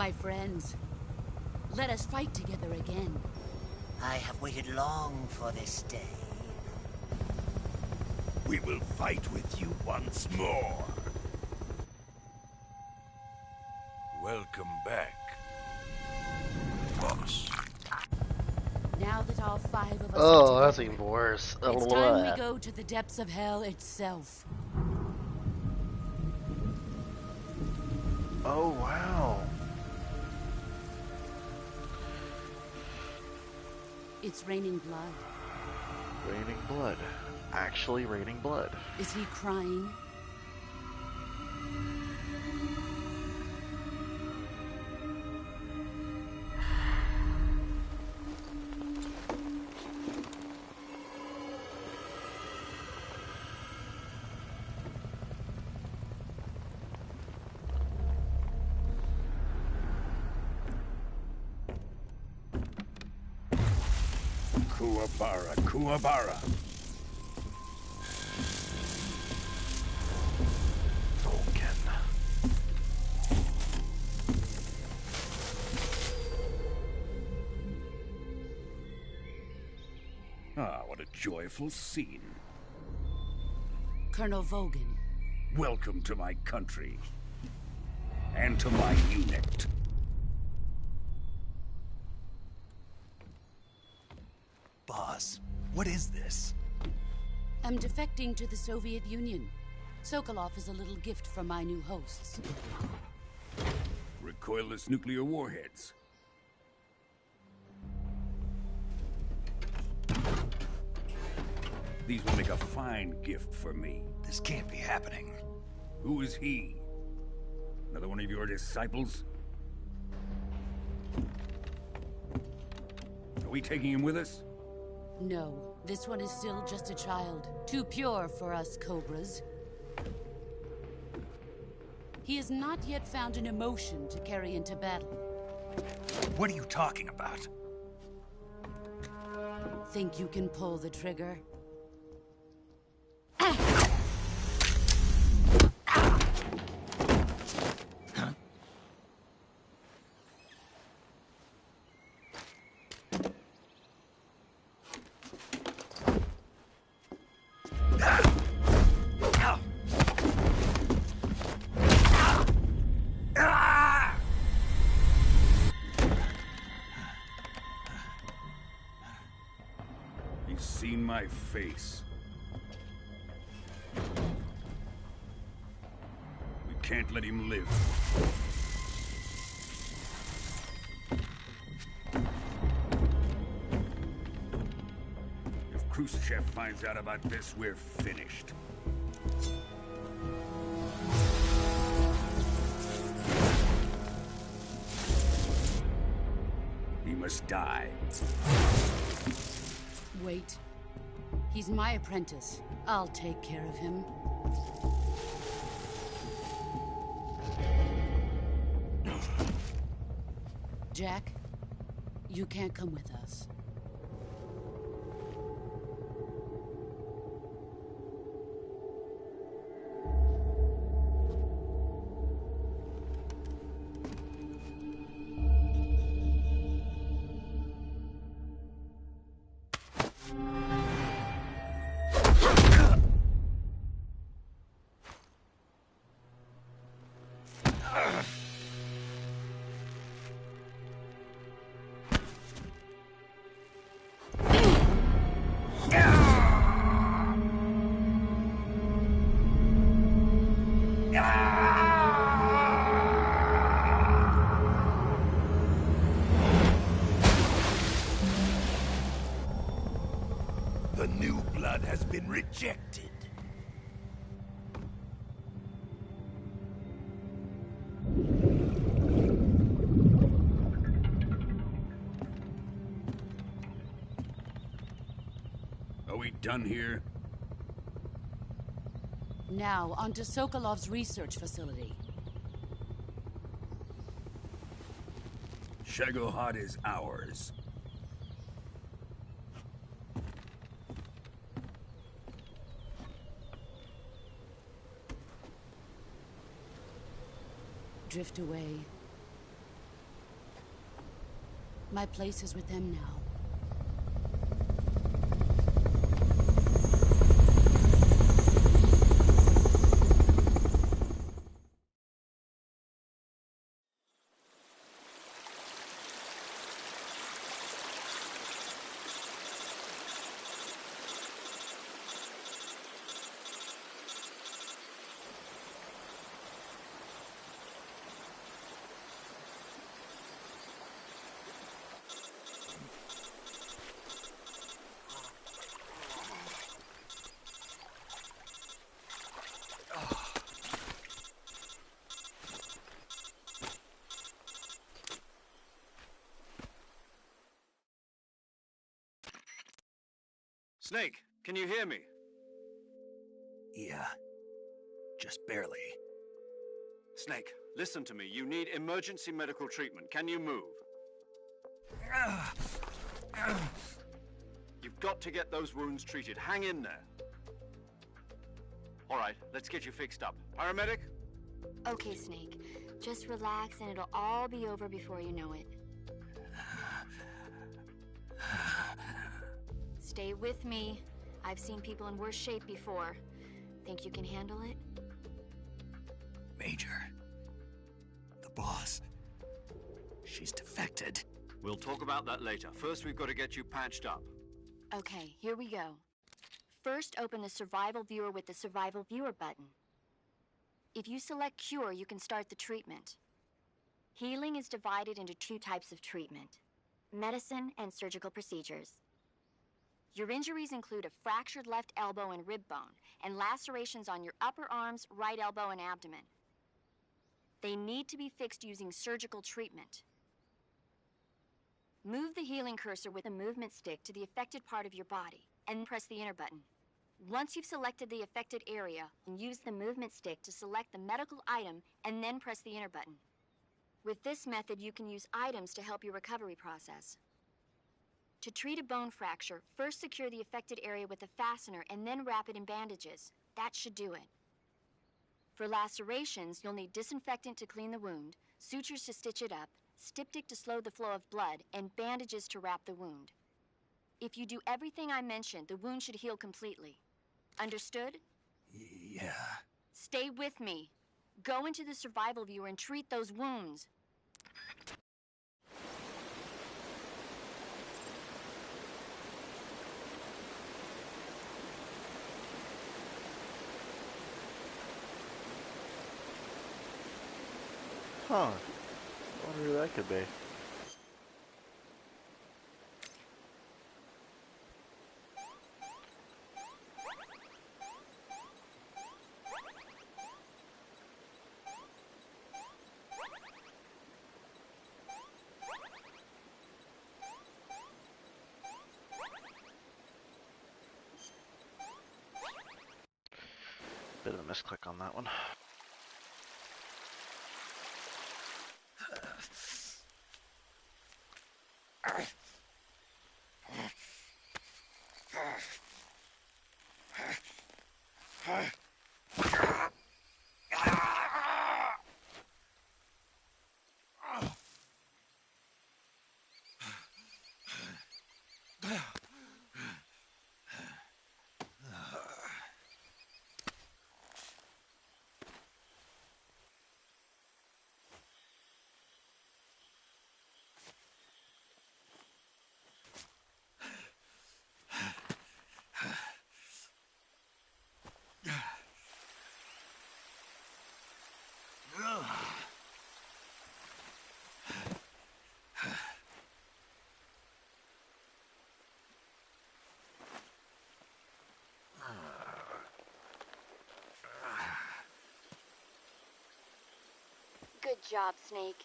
My friends, let us fight together again. I have waited long for this day. We will fight with you once more. Welcome back, boss. Now that all 5 of us Oh, are that's together, even worse. it's time we go to the depths of hell itself. Oh, wow. It's raining blood. Raining blood. Actually raining blood. Is he crying? Kuwabara, Kuwabara. Ah, what a joyful scene. Colonel Vogan. Welcome to my country. And to my unit. Boss, what is this? I'm defecting to the Soviet Union. Sokolov is a little gift from my new hosts. Recoilless nuclear warheads. These will make a fine gift for me. This can't be happening. Who is he? Another one of your disciples? Are we taking him with us? No, this one is still just a child. Too pure for us Cobras. He has not yet found an emotion to carry into battle. What are you talking about? Think you can pull the trigger? He's seen my face. We can't let him live. If Khrushchev finds out about this, we're finished. He must die. Wait. He's my apprentice. I'll take care of him. Jack, you can't come with us. The new blood has been rejected. Are we done here? Now, onto Sokolov's research facility. Shagohod is ours. Drift away. My place is with them now. Snake, can you hear me? Yeah. Just barely. Snake, listen to me. You need emergency medical treatment. Can you move? You've got to get those wounds treated. Hang in there. All right, let's get you fixed up. Paramedic? Okay, Snake. Just relax and it'll all be over before you know it. Stay with me. I've seen people in worse shape before. Think you can handle it? Major. The boss. She's defected. We'll talk about that later. First, we've got to get you patched up. Okay, here we go. First, open the Survival Viewer with the Survival Viewer button. If you select Cure, you can start the treatment. Healing is divided into 2 types of treatment: medicine and surgical procedures. Your injuries include a fractured left elbow and rib bone, and lacerations on your upper arms, right elbow, and abdomen. They need to be fixed using surgical treatment. Move the healing cursor with a movement stick to the affected part of your body, and press the enter button. Once you've selected the affected area, use the movement stick to select the medical item, and then press the enter button. With this method, you can use items to help your recovery process. To treat a bone fracture, first secure the affected area with a fastener and then wrap it in bandages. That should do it. For lacerations, you'll need disinfectant to clean the wound, sutures to stitch it up, styptic to slow the flow of blood, and bandages to wrap the wound. If you do everything I mentioned, the wound should heal completely. Understood? Yeah. Stay with me. Go into the Survival Viewer and treat those wounds. Huh. Wonder who that could be. Bit of a misclick on that one. Good job, Snake.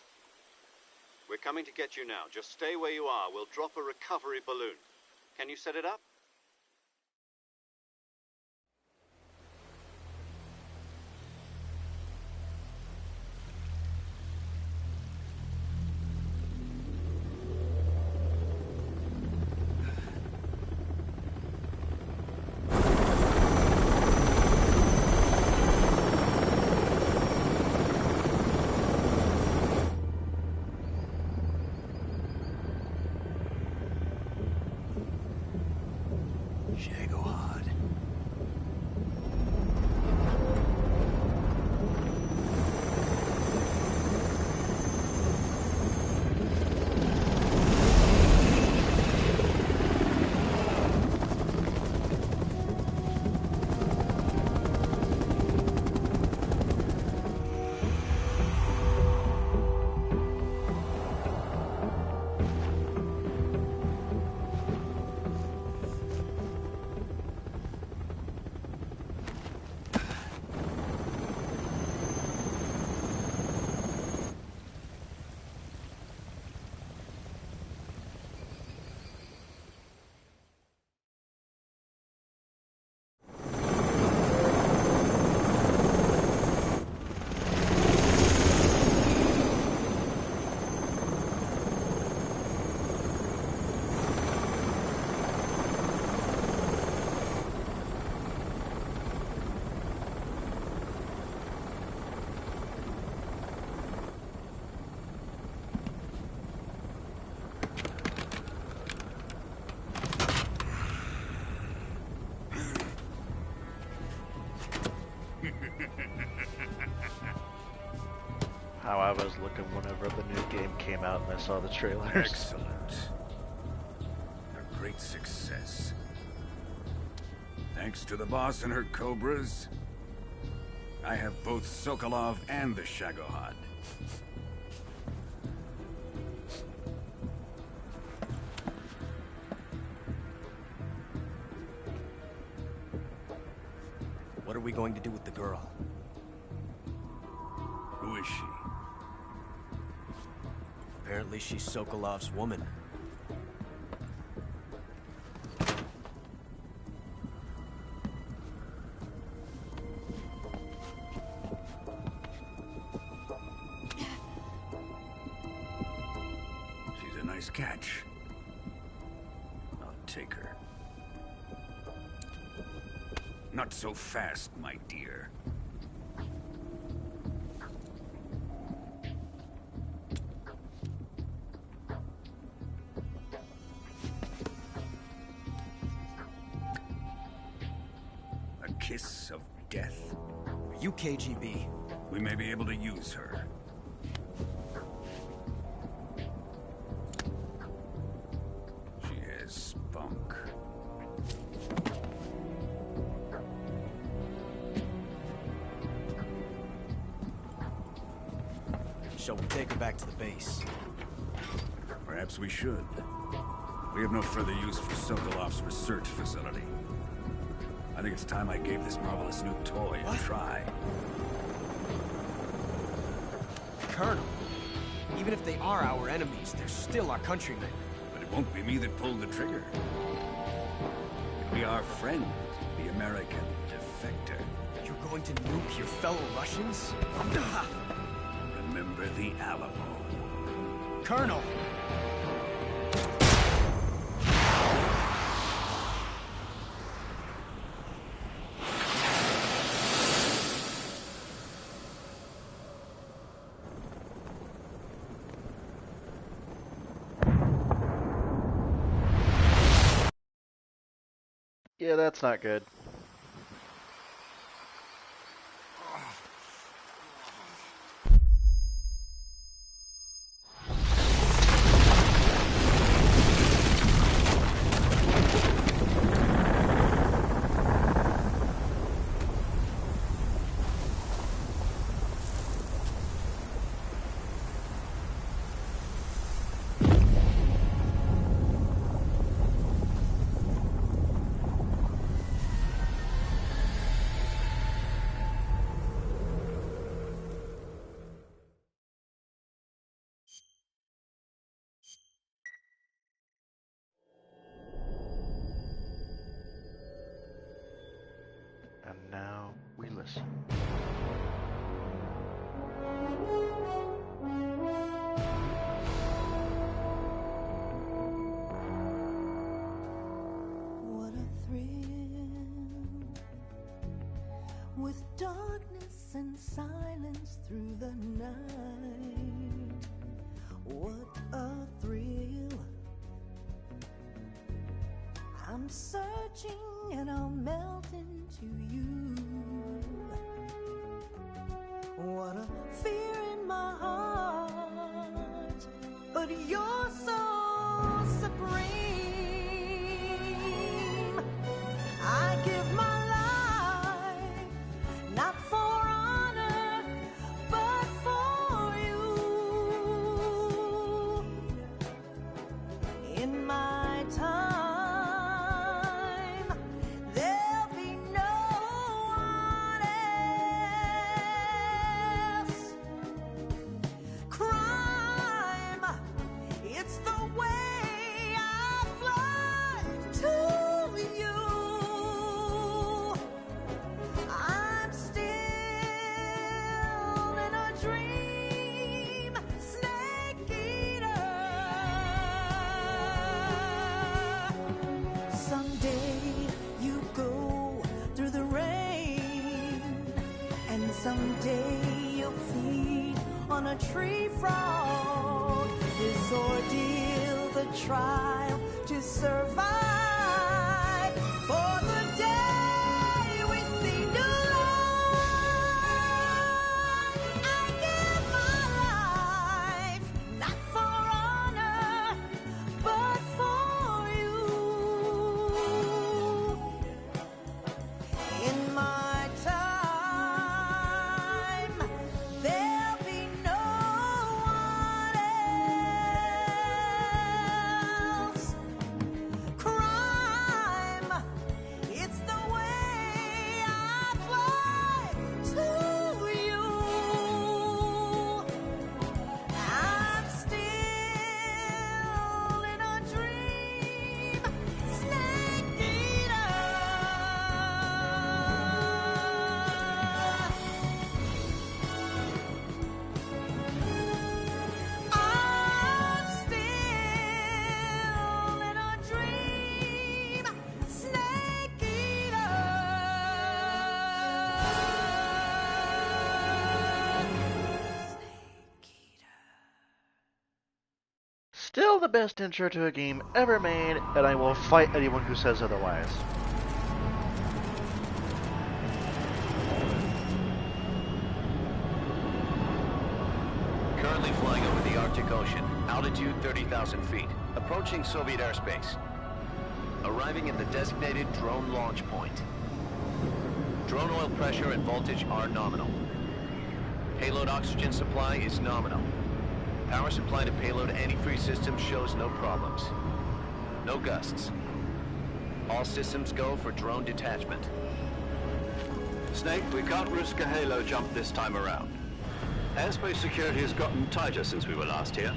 We're coming to get you now. Just stay where you are. We'll drop a recovery balloon. Can you set it up? how I was looking whenever the new game came out and I saw the trailers. Excellent. A great success. Thanks to the boss and her Cobras, I have both Sokolov and the Shagohod. What are we going to do with the girl? Who is she? Apparently she's Sokolov's woman. She's a nice catch. I'll take her. Not so fast, my dear. A kiss of death. Are you KGB? We may be able to use her. She has spunk. Shall we take her back to the base? Perhaps we should. We have no further use for Sokolov's research facility. I think it's time I gave this marvelous new toy a try. Colonel, even if they are our enemies, they're still our countrymen. But it won't be me that pulled the trigger. It'll be our friend, the American defector. You're going to nuke your fellow Russians? Remember the Alamo. Colonel! Yeah, that's not good. And now we listen. What a thrill, with darkness and silence through the night. What a thrill. I'm searching and I'll melt into you. What a fear in my heart, but you're so supreme. I give my life, not for honor, but for you. In my time, there'll be no one else. Crime, it's the way I fly to you. I'm still in a dream, snake eater. Someday you go through the rain, and someday you'll feed on a tree frog. This ordeal, the trial to survive, for the day we see new life. I give my still the best intro to a game ever made, and I will fight anyone who says otherwise. Currently flying over the Arctic Ocean, altitude 30,000 feet, approaching Soviet airspace. Arriving at the designated drone launch point. Drone oil pressure and voltage are nominal. Payload oxygen supply is nominal. Power supply to payload antifreeze system shows no problems. No gusts. All systems go for drone detachment. Snake, we can't risk a halo jump this time around. Airspace security has gotten tighter since we were last here.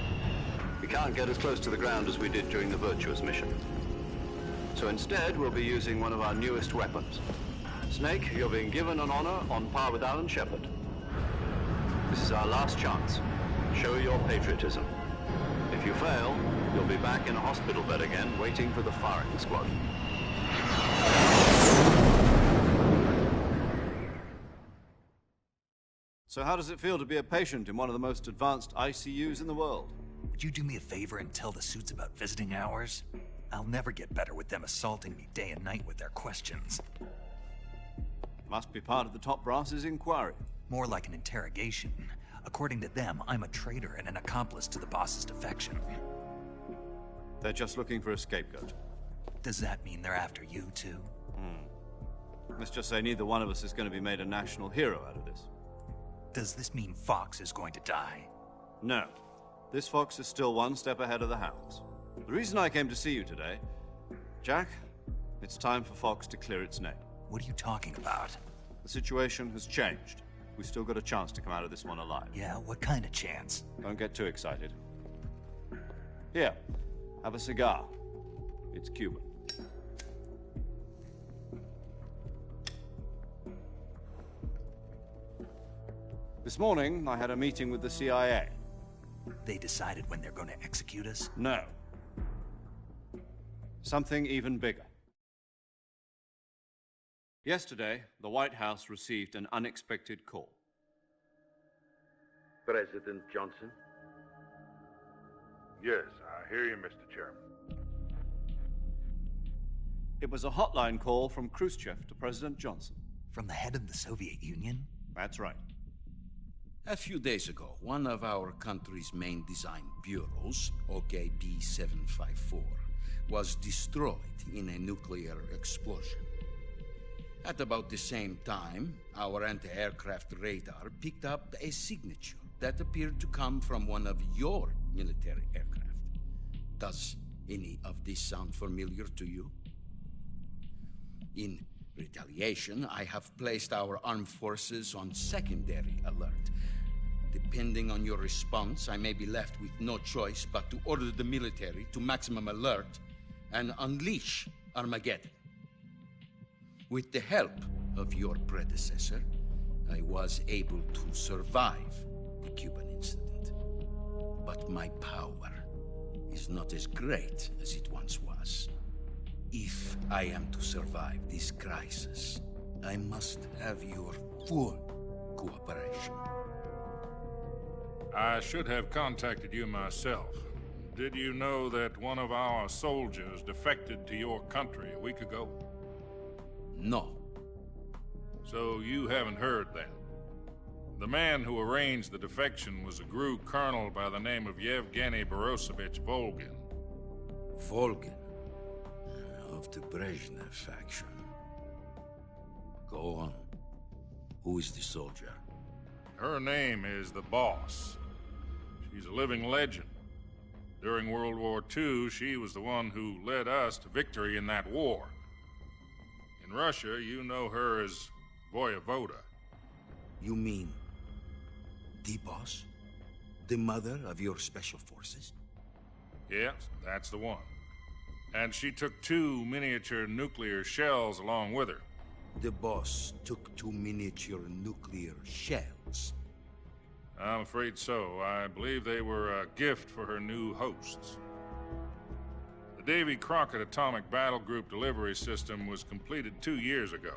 We can't get as close to the ground as we did during the Virtuous mission. So instead, we'll be using one of our newest weapons. Snake, you're being given an honor on par with Alan Shepard. This is our last chance. Show your patriotism. If you fail, you'll be back in a hospital bed again, waiting for the firing squad. So how does it feel to be a patient in one of the most advanced ICUs in the world? Would you do me a favor and tell the suits about visiting hours? I'll never get better with them assaulting me day and night with their questions. Must be part of the top brass's inquiry. More like an interrogation. According to them, I'm a traitor and an accomplice to the boss's defection. They're just looking for a scapegoat. Does that mean they're after you, too? Let's just say neither one of us is going to be made a national hero out of this. Does this mean Fox is going to die? No. This Fox is still one step ahead of the Hounds. The reason I came to see you today, Jack, it's time for Fox to clear its name. What are you talking about? The situation has changed. We've still got a chance to come out of this one alive. Yeah, what kind of chance? Don't get too excited. Here, have a cigar. It's Cuban. This morning, I had a meeting with the CIA. They decided when they're going to execute us? No. Something even bigger. Yesterday, the White House received an unexpected call. President Johnson? Yes, I hear you, Mr. Chairman. It was a hotline call from Khrushchev to President Johnson. From the head of the Soviet Union? That's right. A few days ago, one of our country's main design bureaus, OKB 754, was destroyed in a nuclear explosion. At about the same time, our anti-aircraft radar picked up a signature that appeared to come from one of your military aircraft. Does any of this sound familiar to you? In retaliation, I have placed our armed forces on secondary alert. Depending on your response, I may be left with no choice but to order the military to maximum alert and unleash Armageddon. With the help of your predecessor, I was able to survive the Cuban incident. But my power is not as great as it once was. If I am to survive this crisis, I must have your full cooperation. I should have contacted you myself. Did you know that one of our soldiers defected to your country a week ago? No. So you haven't heard then. The man who arranged the defection was a GRU colonel by the name of Yevgeny Borisovich Volgin. Volgin? Of the Brezhnev faction. Go on. Who is the soldier? Her name is the Boss. She's a living legend. During World War II, she was the one who led us to victory in that war. In Russia, you know her as Voyevoda. You mean the Boss? The mother of your special forces? Yes, that's the one. And she took 2 miniature nuclear shells along with her. The Boss took 2 miniature nuclear shells? I'm afraid so. I believe they were a gift for her new hosts. The Davy Crockett Atomic Battle Group delivery system was completed 2 years ago.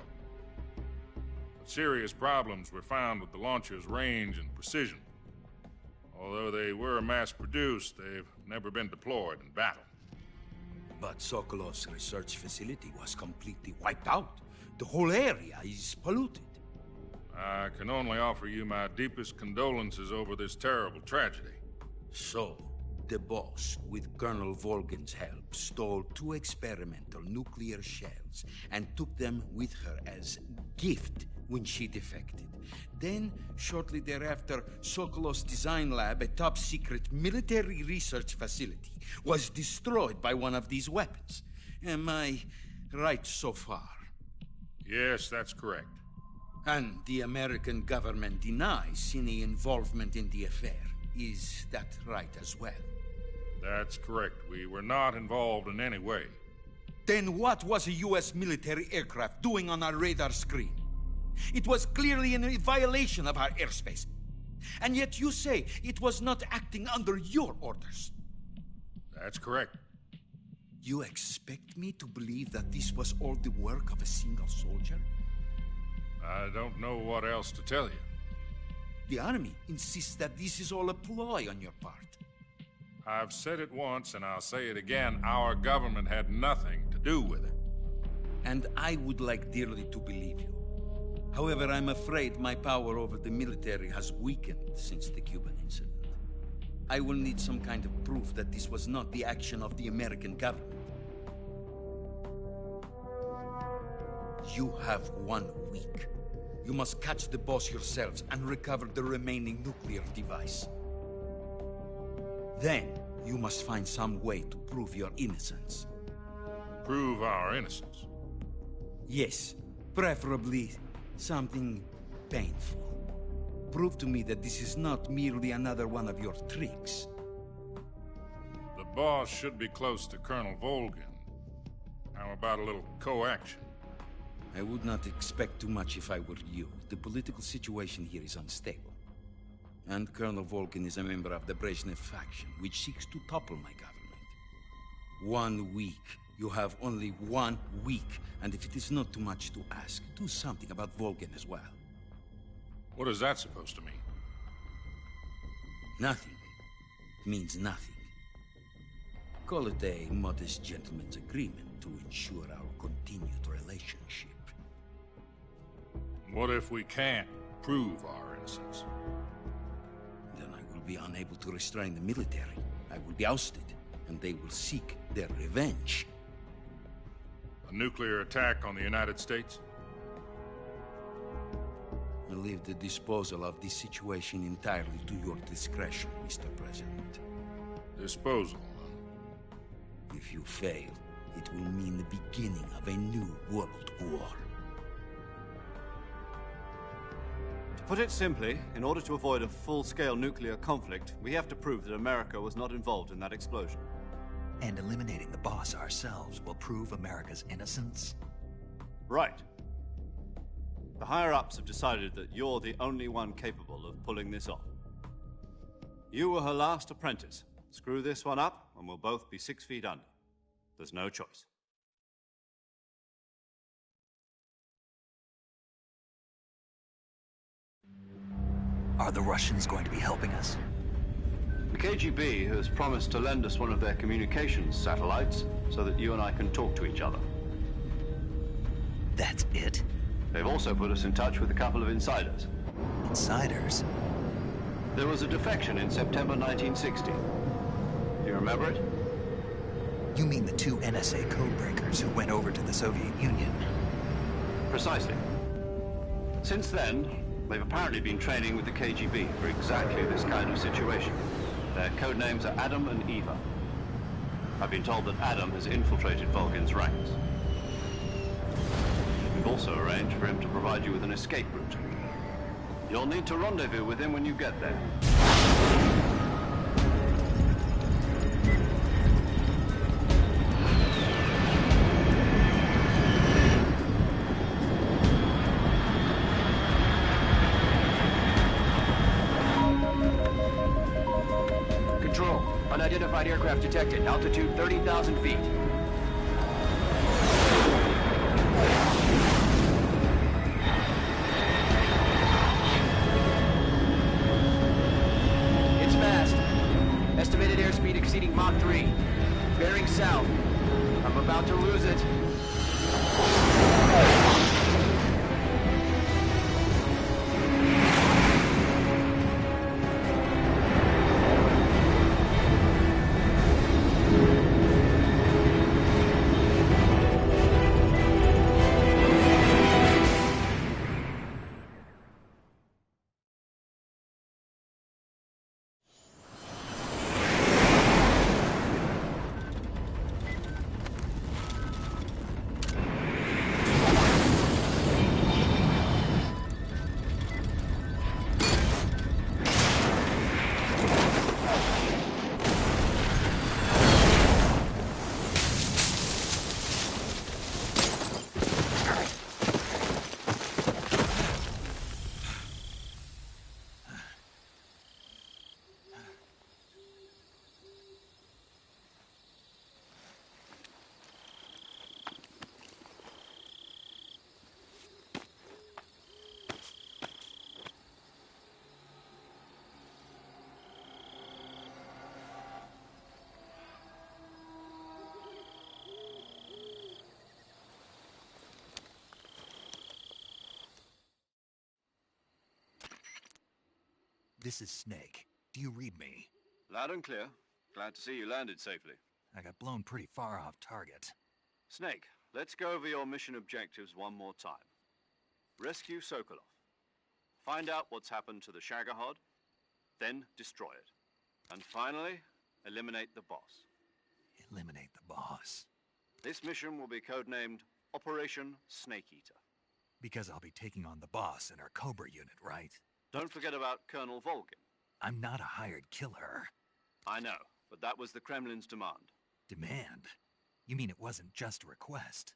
But serious problems were found with the launcher's range and precision. Although they were mass-produced, they've never been deployed in battle. But Sokolov's research facility was completely wiped out. The whole area is polluted. I can only offer you my deepest condolences over this terrible tragedy. So, the boss, with Colonel Volgin's help, stole 2 experimental nuclear shells and took them with her as gift when she defected. Then, shortly thereafter, Sokolov's design lab, a top-secret military research facility, was destroyed by one of these weapons. Am I right so far? Yes, that's correct. And the American government denies any involvement in the affair. Is that right as well? That's correct. We were not involved in any way. Then what was a U.S. military aircraft doing on our radar screen? It was clearly in a violation of our airspace. And yet you say it was not acting under your orders. That's correct. You expect me to believe that this was all the work of a single soldier? I don't know what else to tell you. The Army insists that this is all a ploy on your part. I've said it once, and I'll say it again. Our government had nothing to do with it. And I would like dearly to believe you. However, I'm afraid my power over the military has weakened since the Cuban incident. I will need some kind of proof that this was not the action of the American government. You have 1 week. You must catch the boss yourselves and recover the remaining nuclear device. Then, you must find some way to prove your innocence. Prove our innocence? Yes, preferably something painful. Prove to me that this is not merely another one of your tricks. The boss should be close to Colonel Volgin. How about a little co-action? I would not expect too much if I were you. The political situation here is unstable. And Colonel Volgin is a member of the Brezhnev faction, which seeks to topple my government. 1 week. You have only 1 week. And if it is not too much to ask, do something about Volgin as well. What is that supposed to mean? Nothing. It means nothing. Call it a modest gentleman's agreement to ensure our continued relationship. What if we can't prove our innocence? Then I will be unable to restrain the military. I will be ousted, and they will seek their revenge. A nuclear attack on the United States? I leave the disposal of this situation entirely to your discretion, Mr. President. Disposal? If you fail, it will mean the beginning of a new world war. To put it simply, in order to avoid a full-scale nuclear conflict, we have to prove that America was not involved in that explosion. And eliminating the boss ourselves will prove America's innocence? Right. The higher-ups have decided that you're the only one capable of pulling this off. You were her last apprentice. Screw this one up, and we'll both be 6 feet under. There's no choice. Are the Russians going to be helping us? The KGB has promised to lend us one of their communications satellites so that you and I can talk to each other. That's it? They've also put us in touch with a couple of insiders. Insiders? There was a defection in September 1960. Do you remember it? You mean the 2 NSA codebreakers who went over to the Soviet Union? Precisely. Since then, they've apparently been training with the KGB for exactly this kind of situation. Their code names are Adam and Eva. I've been told that Adam has infiltrated Volgin's ranks. We've also arranged for him to provide you with an escape route. You'll need to rendezvous with him when you get there. Control, unidentified aircraft detected. Altitude 30,000 feet. It's manned. exceeding Mach 3. Bearing south. I'm about to lose it. This is Snake. Do you read me? Loud and clear. Glad to see you landed safely. I got blown pretty far off target. Snake, let's go over your mission objectives one more time. Rescue Sokolov. Find out what's happened to the Shagohod, then destroy it. And finally, eliminate the boss. Eliminate the boss. This mission will be codenamed Operation Snake Eater. Because I'll be taking on the boss in our Cobra unit, right? Don't forget about Colonel Volgin. I'm not a hired killer. I know, but that was the Kremlin's demand. Demand? You mean it wasn't just a request?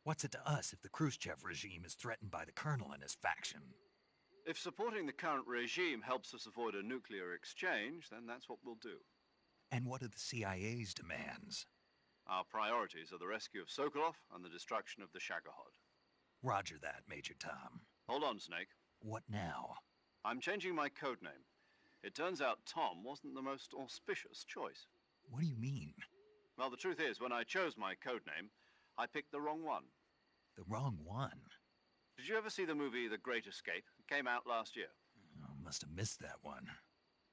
What's it to us if the Khrushchev regime is threatened by the Colonel and his faction? If supporting the current regime helps us avoid a nuclear exchange, then that's what we'll do. And what are the CIA's demands? Our priorities are the rescue of Sokolov and the destruction of the Shagohod. Roger that, Major Tom. Hold on, Snake. What now? I'm changing my codename. It turns out Tom wasn't the most auspicious choice. What do you mean? Well, the truth is, when I chose my codename, I picked the wrong one. The wrong one? Did you ever see the movie The Great Escape? It came out last year. Oh, must have missed that one.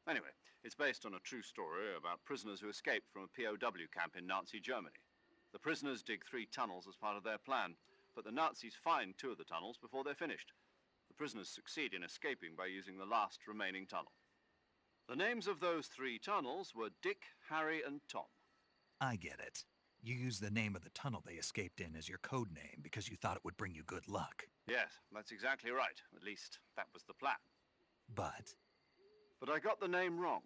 Anyway, it's based on a true story about prisoners who escaped from a POW camp in Nazi Germany. The prisoners dig 3 tunnels as part of their plan, but the Nazis find 2 of the tunnels before they're finished. The prisoners succeed in escaping by using the last remaining tunnel. The names of those 3 tunnels were Dick, Harry, and Tom. I get it. You used the name of the tunnel they escaped in as your code name because you thought it would bring you good luck. Yes, that's exactly right. At least, that was the plan. But I got the name wrong.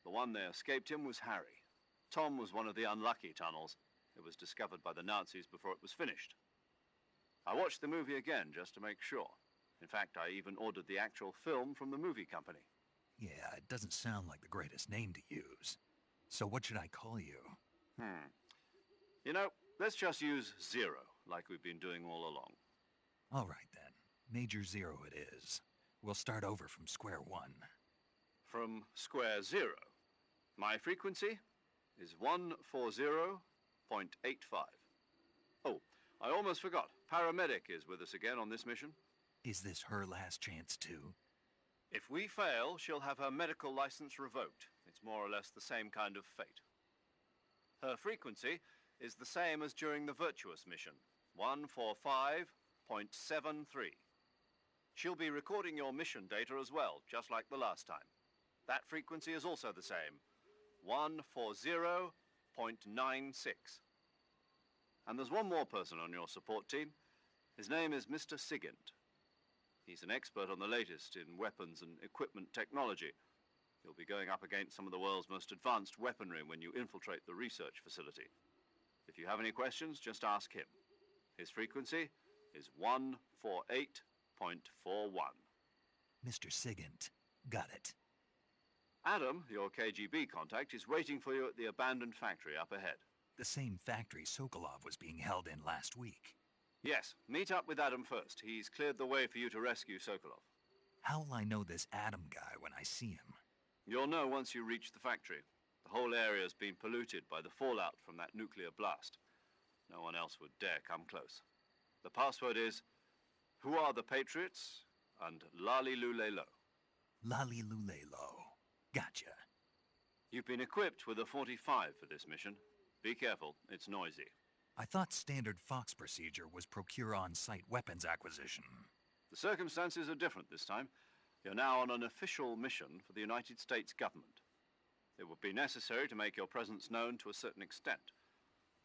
The one they escaped in was Harry. Tom was one of the unlucky tunnels. It was discovered by the Nazis before it was finished. I watched the movie again just to make sure. In fact, I even ordered the actual film from the movie company. yeah, it doesn't sound like the greatest name to use. So what should I call you? You know, let's just use Zero, like we've been doing all along. All right, then. Major Zero it is. We'll start over from square one. From square 0. My frequency is 140.85. Oh, I almost forgot. Paramedic is with us again on this mission. Is this her last chance, too? If we fail, she'll have her medical license revoked. It's more or less the same kind of fate. Her frequency is the same as during the Virtuous mission, 145.73. She'll be recording your mission data as well, just like the last time. That frequency is also the same, 140.96. And there's one more person on your support team. His name is Mr. Sigint. He's an expert on the latest in weapons and equipment technology. You'll be going up against some of the world's most advanced weaponry when you infiltrate the research facility. If you have any questions, just ask him. His frequency is 148.41. Mr. Sigint. Got it. Adam, your KGB contact, is waiting for you at the abandoned factory up ahead. The same factory Sokolov was being held in last week. Yes, meet up with Adam first. He's cleared the way for you to rescue Sokolov. How will I know this Adam guy when I see him? You'll know once you reach the factory. The whole area has been polluted by the fallout from that nuclear blast. No one else would dare come close. The password is, "Who are the Patriots?" and Lali Lule Lo. Lali Lule Lo. Gotcha. You've been equipped with a 45 for this mission. Be careful, it's noisy. I thought standard Fox procedure was procure on-site weapons acquisition. The circumstances are different this time. You're now on an official mission for the United States government. It would be necessary to make your presence known to a certain extent,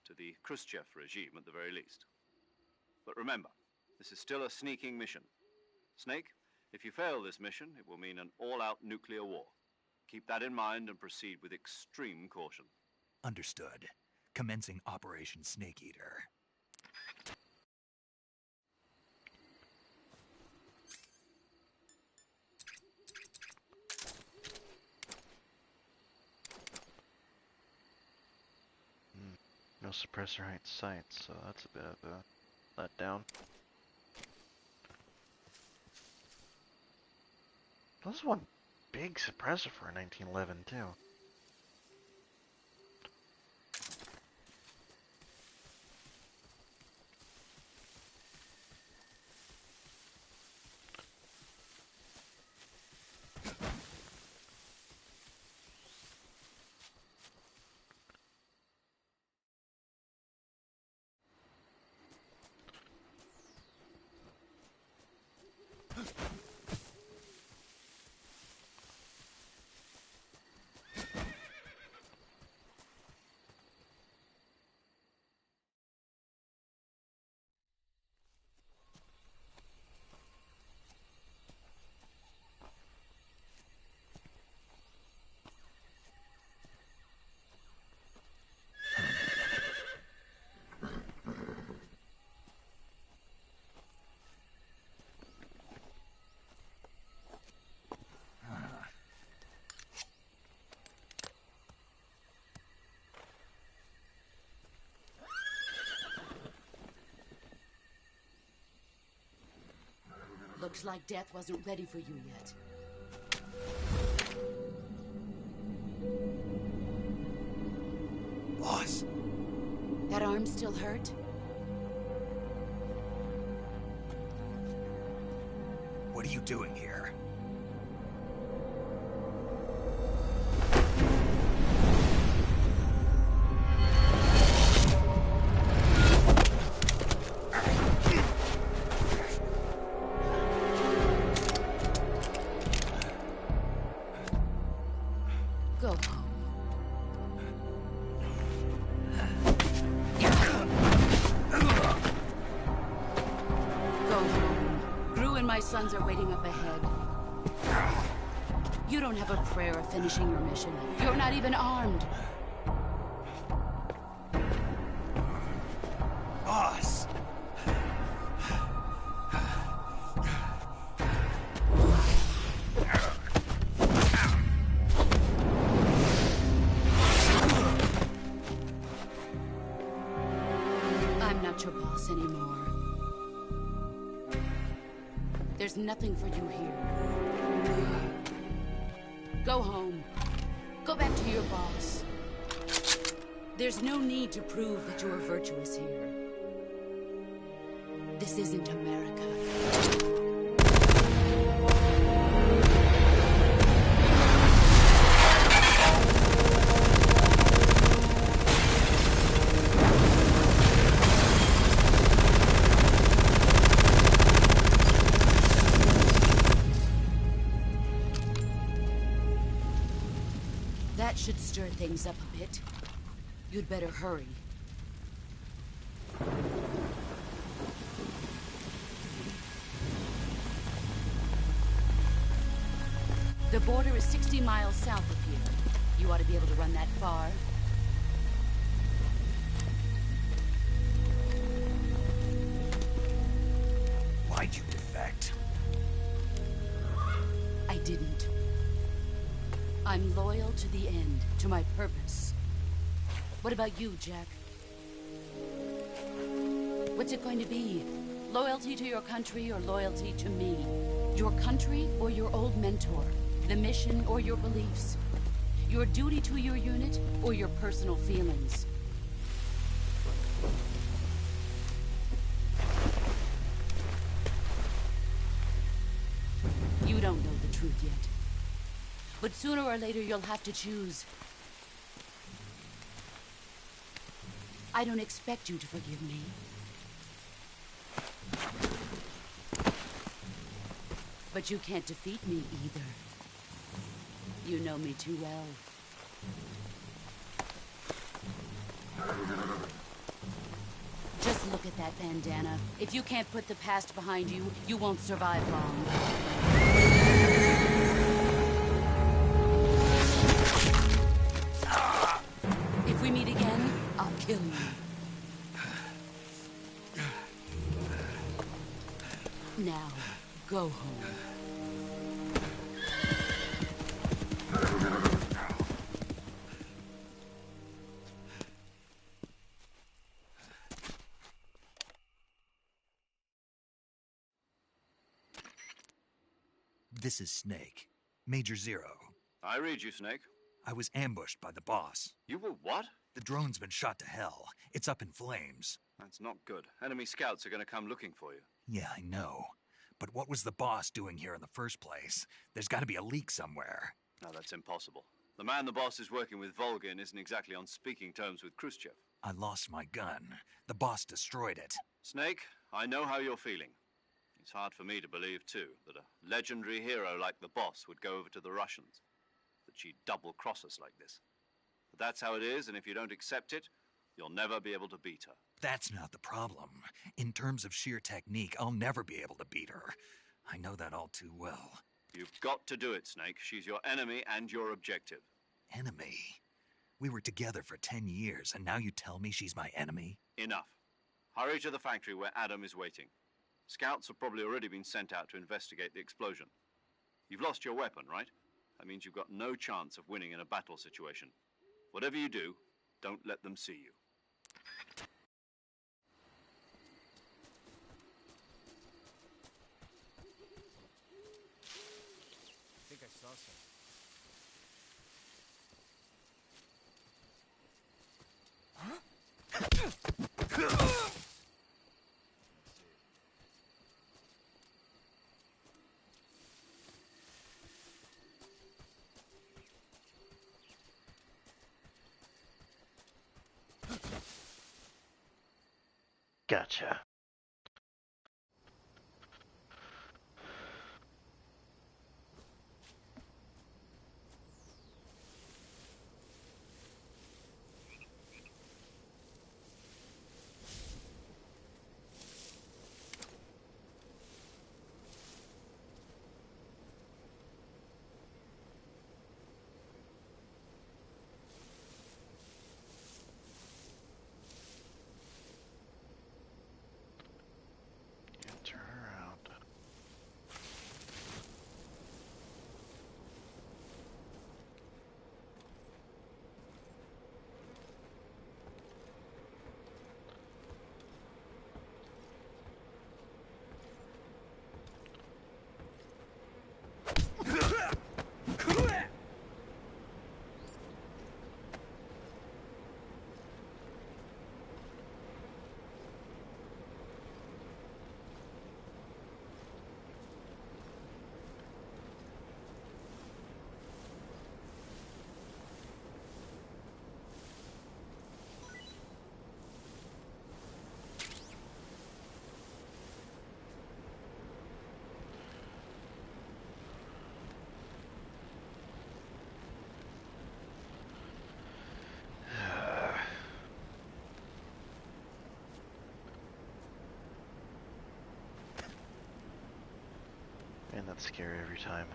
to the Khrushchev regime at the very least. But remember, this is still a sneaking mission. Snake, if you fail this mission, it will mean an all-out nuclear war. Keep that in mind and proceed with extreme caution. Understood. Commencing Operation Snake Eater. No suppressor height sights, so that's a bit of a letdown. This is one big suppressor for a 1911 too. Looks like death wasn't ready for you yet. Boss! That arm still hurt? What are you doing here? Go home. Go home. Gru and my sons are waiting up ahead. You don't have a prayer of finishing your mission. You're not even armed. Boss! I'm not your boss anymore. There's nothing for you here. Go home. Go back to your boss. There's no need to prove that you are virtuous here. This isn't America. That should stir things up a bit. You'd better hurry. The border is 60 miles south of here. You ought to be able to run that far. Why'd you defect? I didn't. I'm loyal to the end, to my purpose. What about you, Jack? What's it going to be? Loyalty to your country or loyalty to me? Your country or your old mentor? The mission or your beliefs? Your duty to your unit or your personal feelings? You don't know the truth yet. But sooner or later you'll have to choose. I don't expect you to forgive me. But you can't defeat me either. You know me too well. Just look at that bandana. If you can't put the past behind you, you won't survive long. If we meet again, I'll kill you. Now, go home. This is Snake. Major Zero. I read you, Snake. I was ambushed by the boss. You were what? The drone's been shot to hell. It's up in flames. That's not good. Enemy scouts are going to come looking for you. Yeah, I know. But what was the boss doing here in the first place? There's got to be a leak somewhere. No, that's impossible. The man the boss is working with, Volgin, isn't exactly on speaking terms with Khrushchev. I lost my gun. The boss destroyed it. Snake, I know how you're feeling. It's hard for me to believe, too, that a legendary hero like the boss would go over to the Russians. That she'd double-cross us like this. But that's how it is, and if you don't accept it, you'll never be able to beat her. That's not the problem. In terms of sheer technique, I'll never be able to beat her. I know that all too well. You've got to do it, Snake. She's your enemy and your objective. Enemy? We were together for 10 years, and now you tell me she's my enemy? Enough. Hurry to the factory where Adam is waiting. Scouts have probably already been sent out to investigate the explosion. You've lost your weapon, right? That means you've got no chance of winning in a battle situation. Whatever you do, don't let them see you. I think I saw something. Gotcha. Turn around. Man, that's scary every time.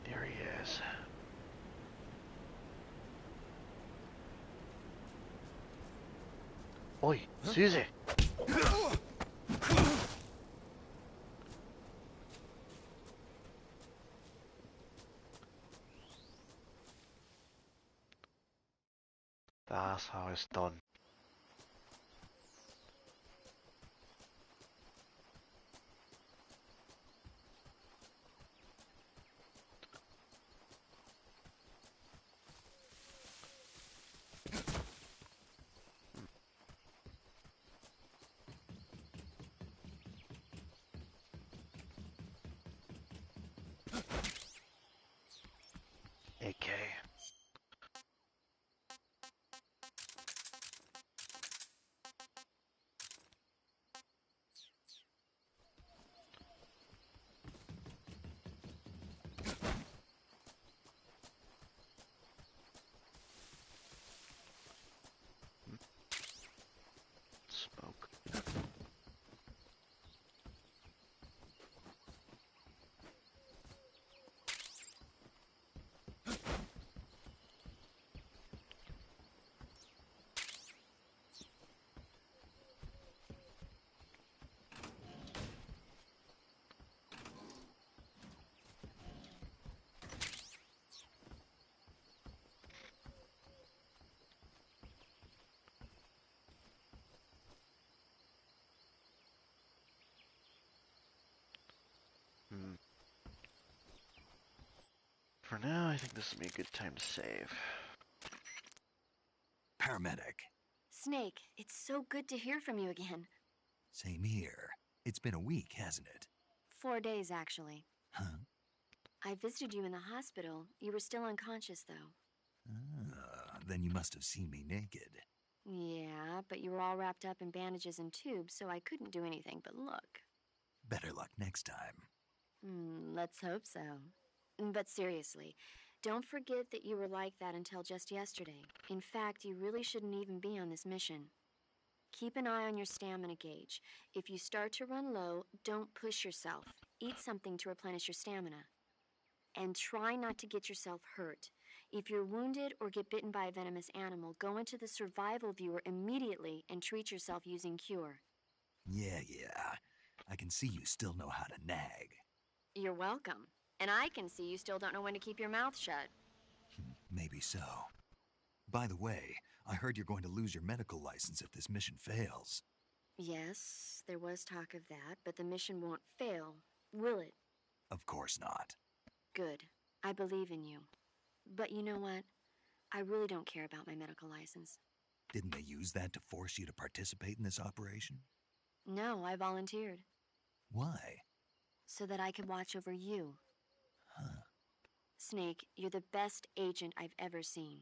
There he is. Oi, Susie! That's how it's done. AK. Smoke. For now, I think this would be a good time to save. Paramedic. Snake, it's so good to hear from you again. Same here. It's been a week, hasn't it? 4 days, actually. Huh? I visited you in the hospital. You were still unconscious, though. Then you must have seen me naked. Yeah, but you were all wrapped up in bandages and tubes, so I couldn't do anything but look. Better luck next time. Let's hope so. But seriously, don't forget that you were like that until just yesterday. In fact, you really shouldn't even be on this mission. Keep an eye on your stamina gauge. If you start to run low, don't push yourself. Eat something to replenish your stamina. And try not to get yourself hurt. If you're wounded or get bitten by a venomous animal, go into the survival viewer immediately and treat yourself using Cure. Yeah. I can see you still know how to nag. You're welcome. And I can see you still don't know when to keep your mouth shut. Maybe so. By the way, I heard you're going to lose your medical license if this mission fails. Yes, there was talk of that, but the mission won't fail, will it? Of course not. Good. I believe in you. But you know what? I really don't care about my medical license. Didn't they use that to force you to participate in this operation? No, I volunteered. Why? So that I could watch over you. Huh. Snake, you're the best agent I've ever seen.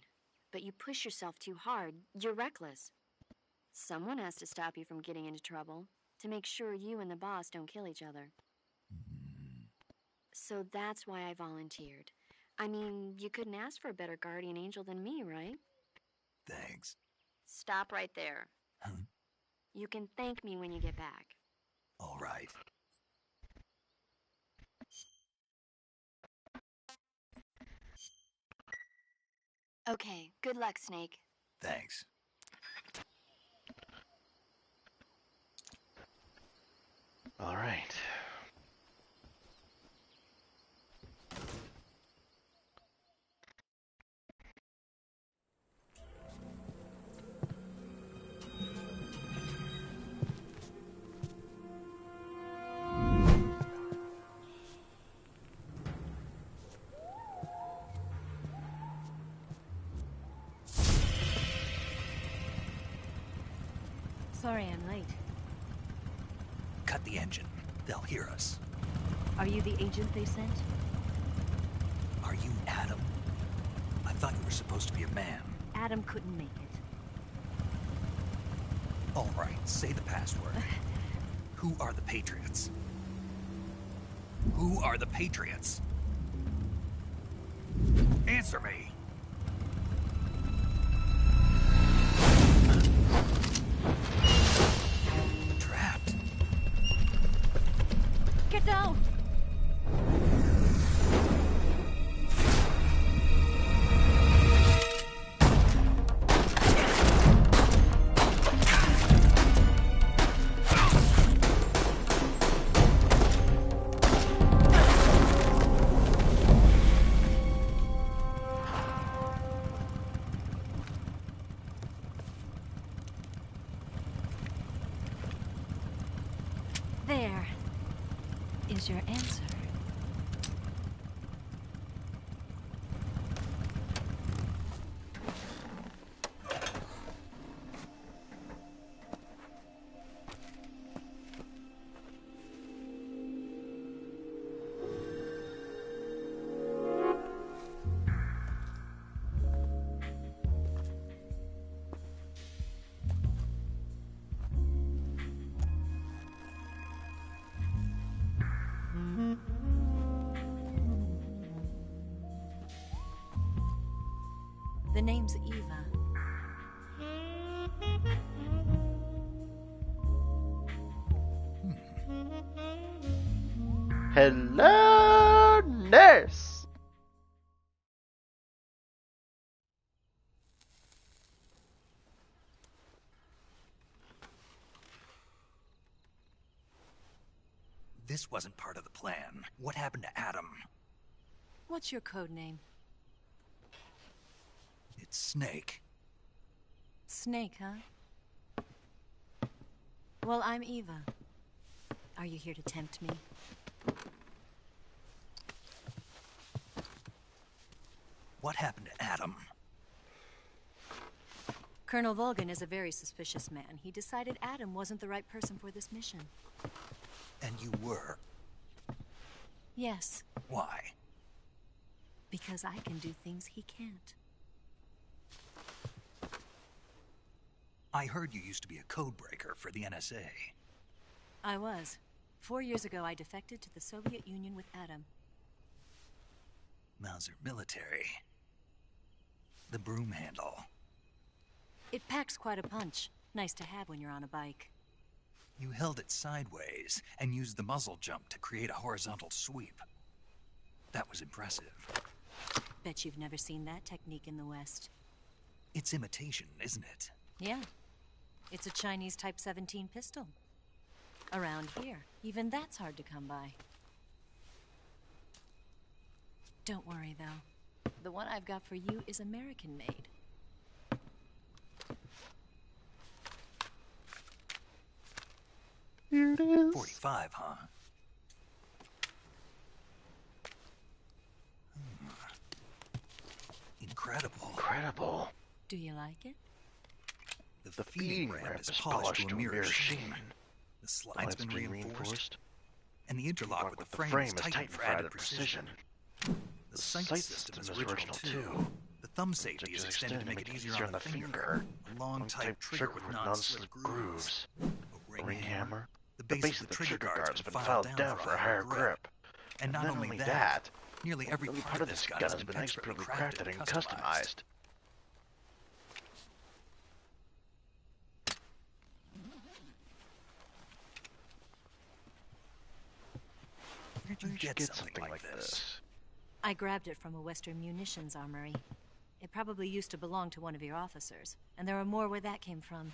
But you push yourself too hard. You're reckless. Someone has to stop you from getting into trouble, to make sure you and the boss don't kill each other. So that's why I volunteered. I mean, you couldn't ask for a better guardian angel than me, right? Thanks. Stop right there. Huh? You can thank me when you get back. All right. Okay, good luck, Snake. Thanks. All right. Sorry I'm late. Cut the engine. They'll hear us. Are you the agent they sent? Are you Adam? I thought you were supposed to be a man. Adam couldn't make it. All right, say the password. Who are the Patriots? Who are the Patriots? Answer me! Trapped. Get down! is your answer? The name's Eva. Hello, nurse! This wasn't part of the plan. What happened to Adam? What's your code name? It's Snake. Snake, huh? Well, I'm Eva. Are you here to tempt me? What happened to Adam? Colonel Volgin is a very suspicious man. He decided Adam wasn't the right person for this mission. And you were? Yes. Why? Because I can do things he can't. I heard you used to be a codebreaker for the NSA. I was. 4 years ago, I defected to the Soviet Union with Adam. Mauser military. The broom handle. It packs quite a punch. Nice to have when you're on a bike. You held it sideways and used the muzzle jump to create a horizontal sweep. That was impressive. Bet you've never seen that technique in the West. It's imitation, isn't it? Yeah. It's a Chinese Type 17 pistol. Around here, even that's hard to come by. Don't worry, though. The one I've got for you is American-made. Here it is. 45, huh? Incredible. Do you like it? The feeding ramp is polished to a mirror sheen. The slide's been reinforced. And the interlock with the frame is tightened for added precision. The sight system is original too. The thumb safety is extended to make it easier on the finger. A long type trigger with non-slip grooves. A ring hammer. The base of the trigger guard's been filed down for a higher grip. And not only that, nearly every part of this gun has been expertly crafted and customized. Where'd you get something like this? I grabbed it from a Western munitions armory. It probably used to belong to one of your officers, and there are more where that came from.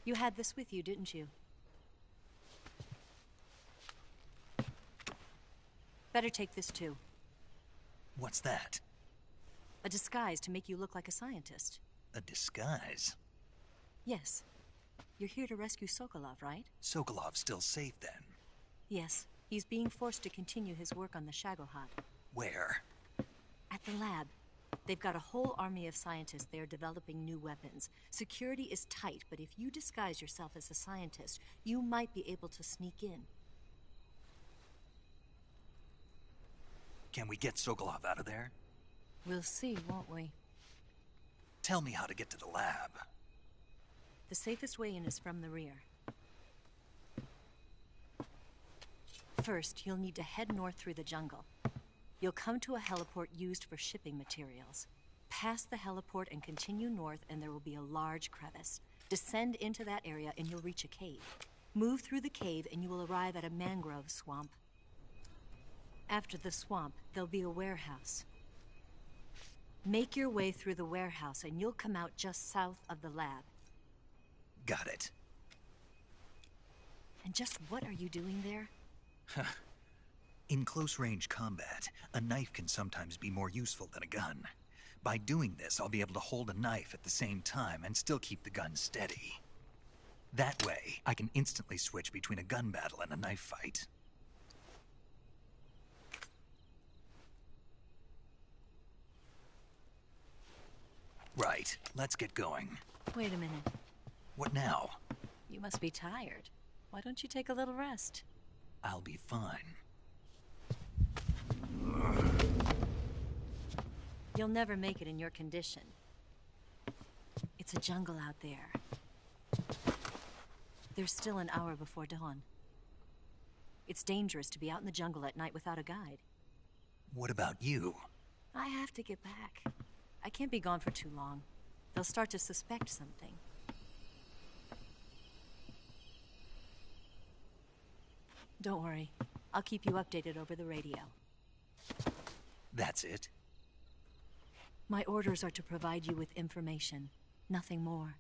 You had this with you, didn't you? Better take this too. What's that? A disguise to make you look like a scientist. A disguise? Yes. You're here to rescue Sokolov, right? Sokolov's still safe then? Yes. He's being forced to continue his work on the Shagohod. Where? At the lab. They've got a whole army of scientists there developing new weapons. Security is tight, but if you disguise yourself as a scientist, you might be able to sneak in. Can we get Sokolov out of there? We'll see, won't we? Tell me how to get to the lab. The safest way in is from the rear. First, you'll need to head north through the jungle. You'll come to a heliport used for shipping materials. Pass the heliport and continue north, and there will be a large crevice. Descend into that area and you'll reach a cave. Move through the cave and you will arrive at a mangrove swamp. After the swamp, there'll be a warehouse. Make your way through the warehouse and you'll come out just south of the lab. Got it. And just what are you doing there? In close-range combat, a knife can sometimes be more useful than a gun. By doing this, I'll be able to hold a knife at the same time and still keep the gun steady. That way, I can instantly switch between a gun battle and a knife fight. Right, let's get going. Wait a minute. What now? You must be tired. Why don't you take a little rest? I'll be fine. You'll never make it in your condition. It's a jungle out there. There's still an hour before dawn. It's dangerous to be out in the jungle at night without a guide. What about you? I have to get back. I can't be gone for too long. They'll start to suspect something. Don't worry. I'll keep you updated over the radio. That's it? My orders are to provide you with information. Nothing more.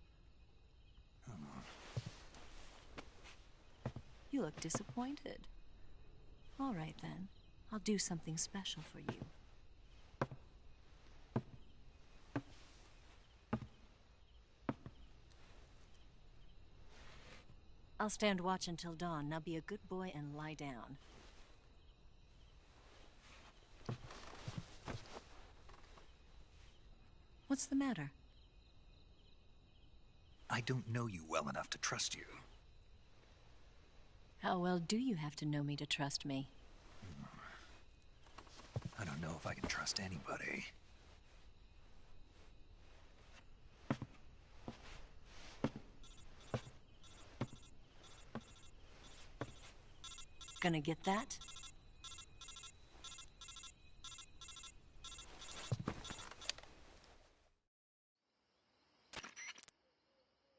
You look disappointed. All right, then. I'll do something special for you. I'll stand watch until dawn. Now be a good boy and lie down. What's the matter? I don't know you well enough to trust you. How well do you have to know me to trust me? I don't know if I can trust anybody. Gonna get that?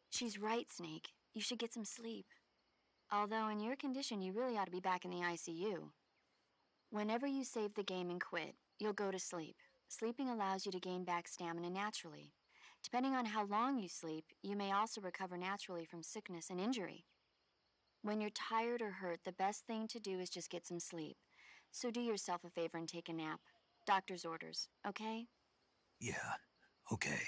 She's right, Snake. You should get some sleep. Although in your condition, you really ought to be back in the ICU. Whenever you save the game and quit, you'll go to sleep. Sleeping allows you to gain back stamina naturally. Depending on how long you sleep, you may also recover naturally from sickness and injury. When you're tired or hurt, the best thing to do is just get some sleep. So do yourself a favor and take a nap. Doctor's orders, okay? Yeah, okay.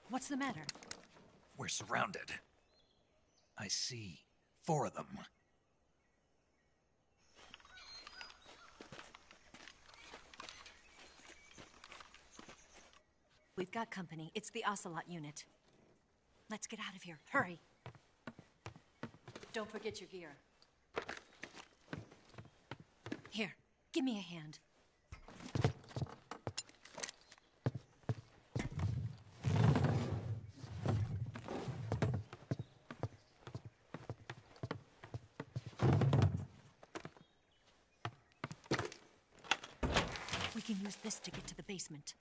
What's the matter? We're surrounded. I see 4 of them. We've got company. It's the Ocelot unit. Let's get out of here. Hurry. Don't forget your gear. Here, give me a hand. We can use this to get to the basement.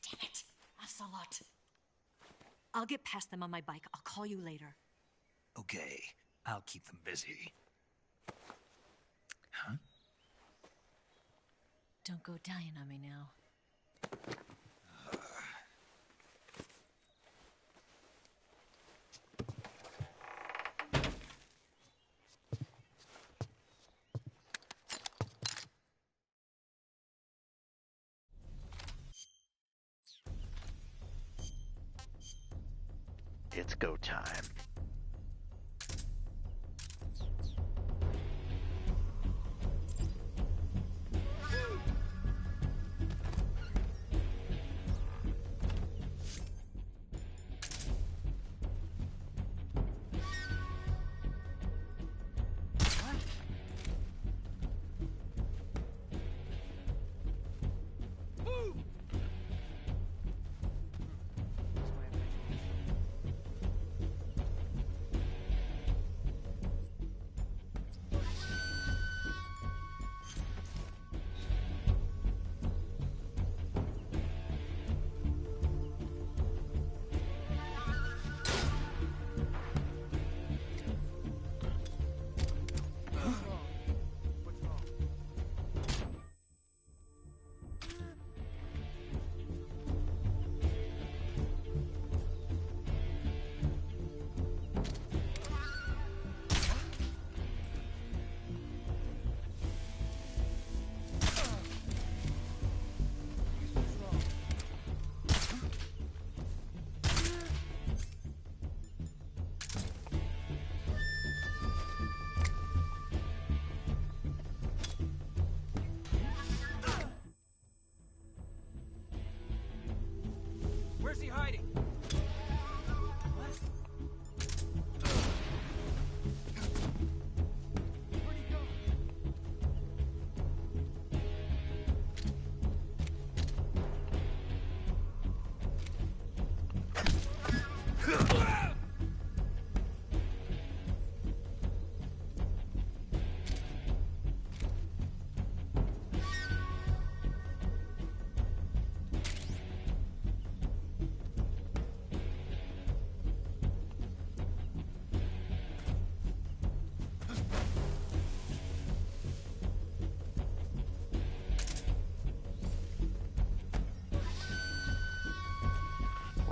Damn it! Ocelot. I'll get past them on my bike. I'll call you later. Okay, I'll keep them busy. Huh? Don't go dying on me now. It's go time.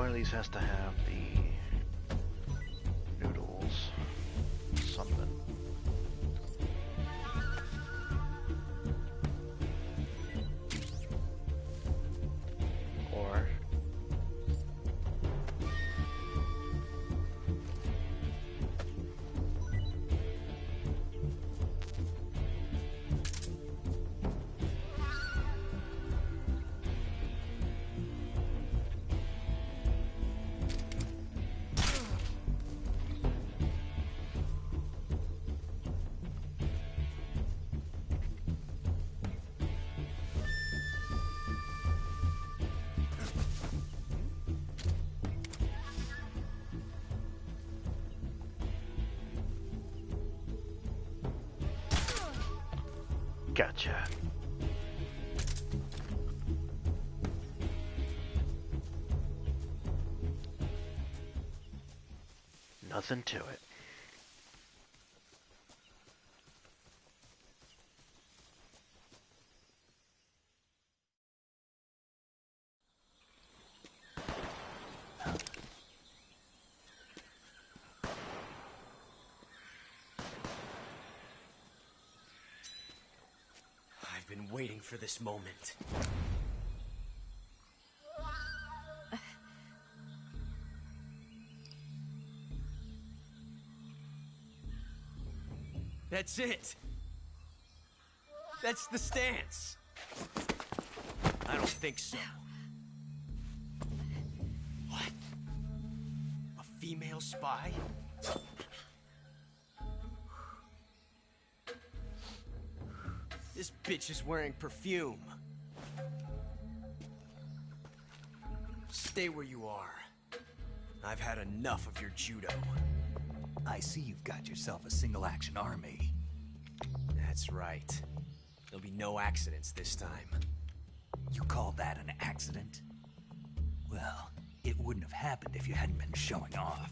One of these has to have the noodles. Something. Or gotcha. Nothing to it. I've been waiting for this moment. That's it. That's the stance. I don't think so. What? A female spy? This bitch is wearing perfume. Stay where you are. I've had enough of your judo. I see you've got yourself a single-action army. That's right. There'll be no accidents this time. You call that an accident? Well, it wouldn't have happened if you hadn't been showing off.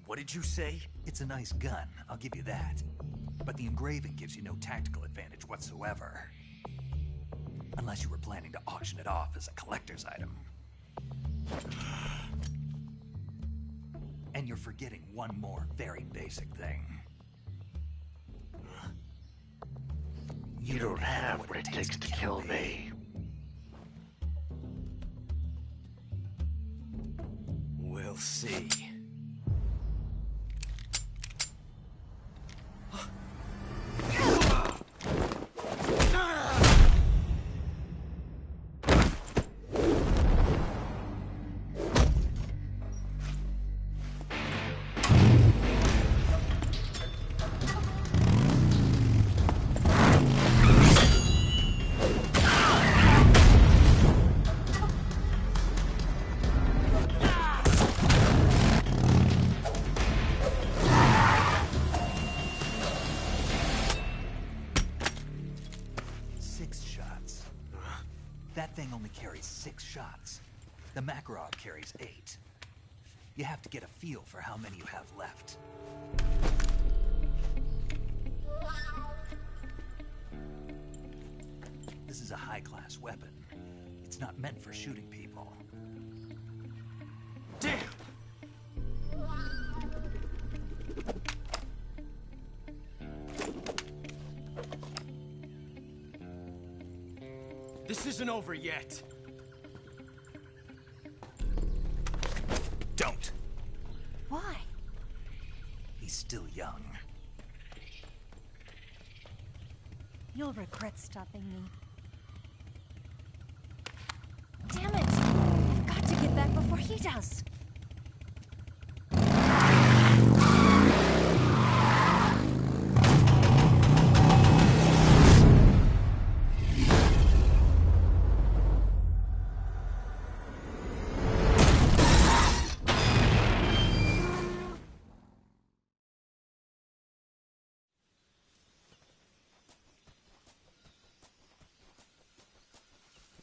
What did you say? It's a nice gun, I'll give you that. But the engraving gives you no tactical advantage whatsoever. Unless you were planning to auction it off as a collector's item. And you're forgetting one more very basic thing. You don't have what it takes to kill me. We'll see. That thing only carries 6 shots. The Makarov carries 8. You have to get a feel for how many you have left. This is a high-class weapon. It's not meant for shooting people. Damn! This isn't over yet. Don't. Why? He's still young. You'll regret stopping me. Damn it! I've got to get back before he does.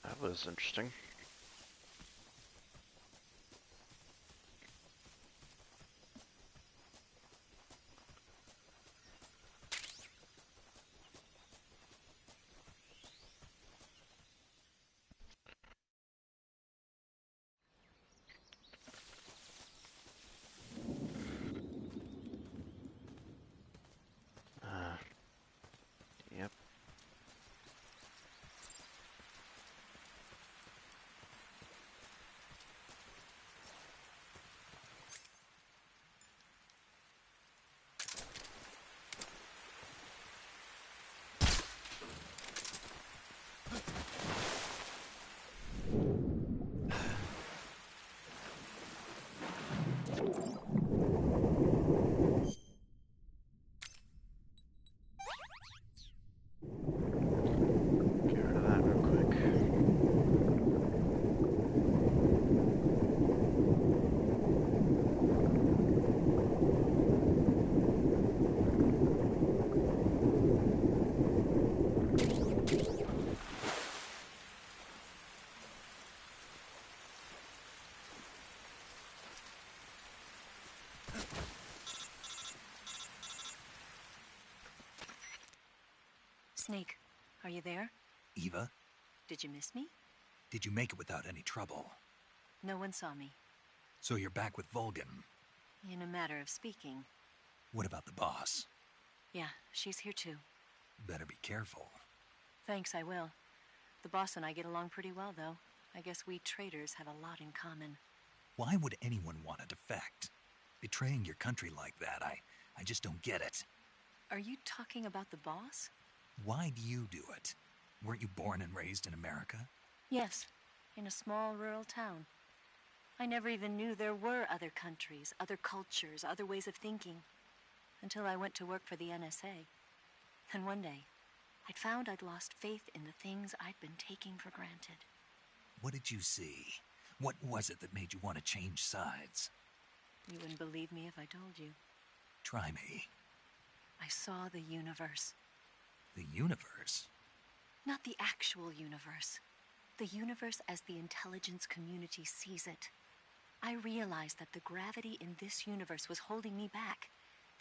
That was interesting. Snake, are you there? Eva, Did you miss me? did you make it without any trouble? No one saw me. So you're back with Vulcan. In a matter of speaking. What about the boss? Yeah, she's here too. Better be careful. Thanks, I will. The boss and I get along pretty well, though. I guess we traitors have a lot in common. Why would anyone want to defect? Betraying your country like that, I just don't get it. Are you talking about the boss? Why do you do it? Weren't you born and raised in America? Yes, in a small rural town. I never even knew there were other countries, other cultures, other ways of thinking. Until I went to work for the NSA. And one day, I'd found I'd lost faith in the things I'd been taking for granted. What did you see? What was it that made you want to change sides? You wouldn't believe me if I told you. Try me. I saw the universe. The universe? Not the actual universe. The universe as the intelligence community sees it. I realized that the gravity in this universe was holding me back.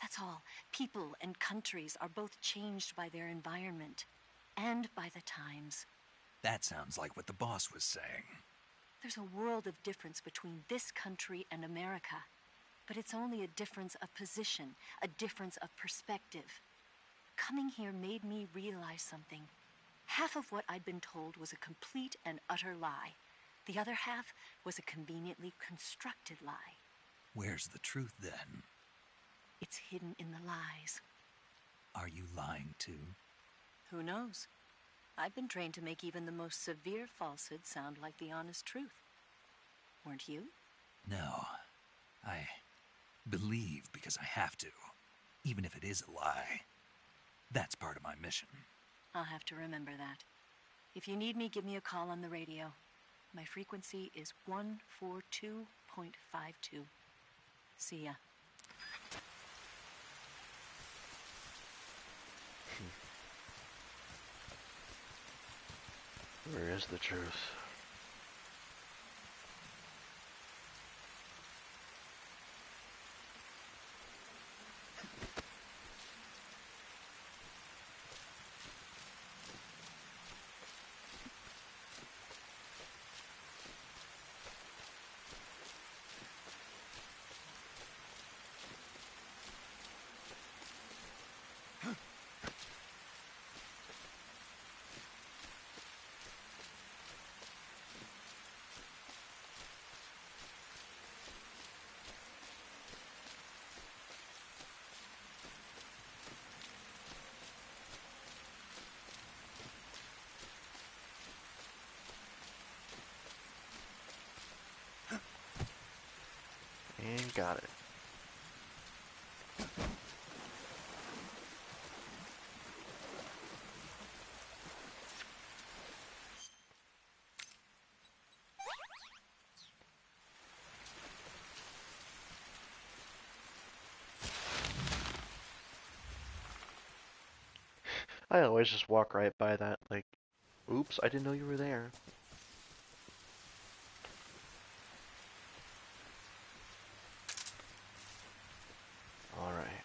That's all. People and countries are both changed by their environment and by the times. That sounds like what the boss was saying. There's a world of difference between this country and America. But it's only a difference of position, a difference of perspective. Coming here made me realize something. Half of what I'd been told was a complete and utter lie. The other half was a conveniently constructed lie. Where's the truth, then? It's hidden in the lies. Are you lying, too? Who knows? I've been trained to make even the most severe falsehood sound like the honest truth. Weren't you? No. I believe because I have to, even if it is a lie. That's part of my mission. I'll have to remember that. If you need me, give me a call on the radio. My frequency is 142.52. See ya. Where is the truth? And got it. I always just walk right by that, like, oops, I didn't know you were there. Alright.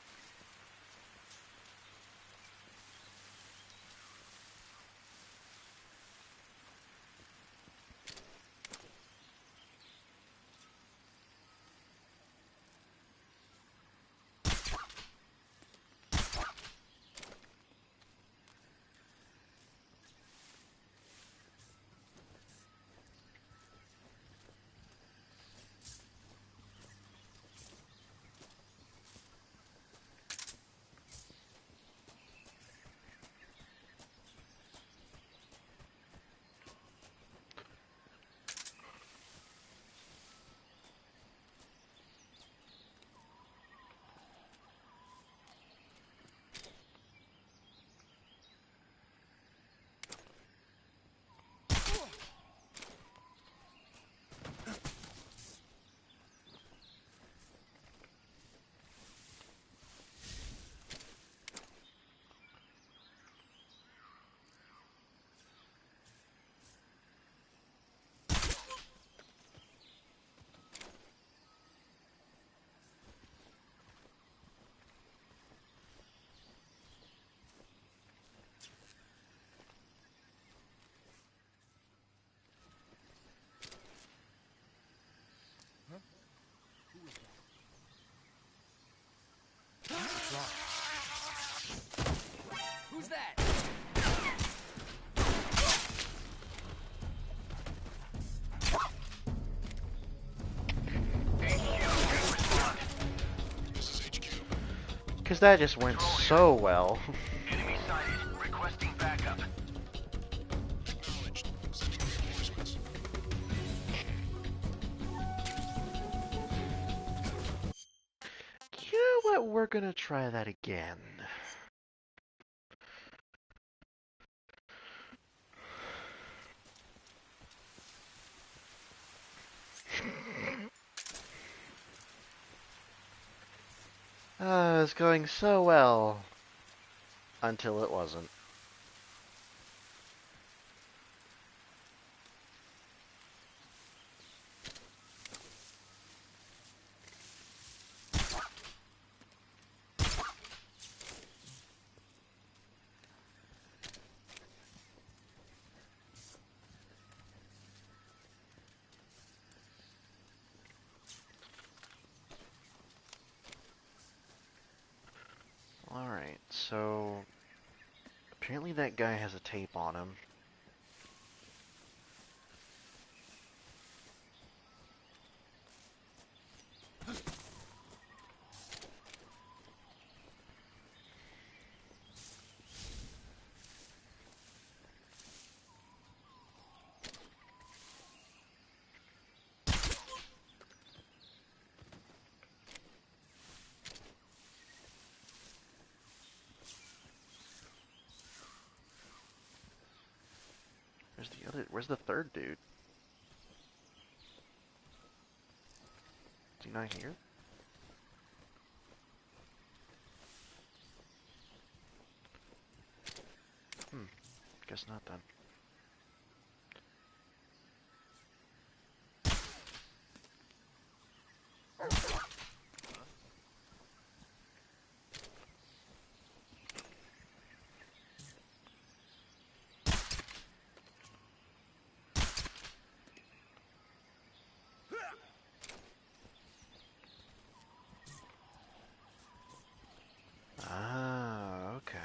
Who's that? Because that just went so well. Enemy sighted. Requesting backup. You know what? We're gonna try that again. It was going so well until it wasn't. Alright, so apparently that guy has a tape on him. Where's the third dude? Is he not here? Guess not then. Ah, okay.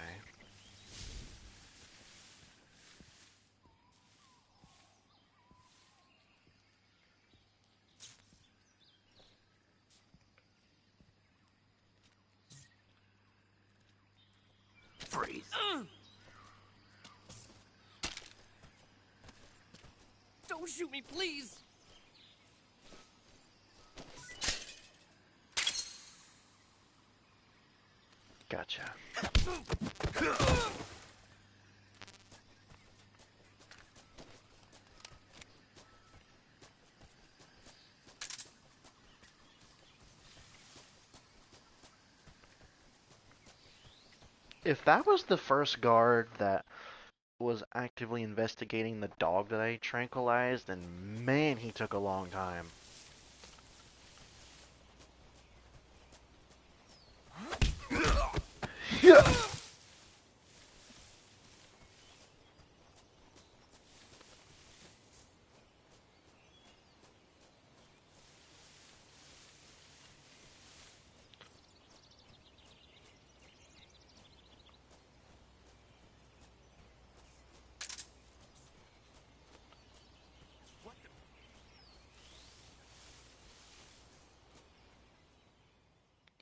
Freeze. Don't shoot me, please! Gotcha. If that was the first guard that was actively investigating the dog that I tranquilized, then man, he took a long time. Yeah.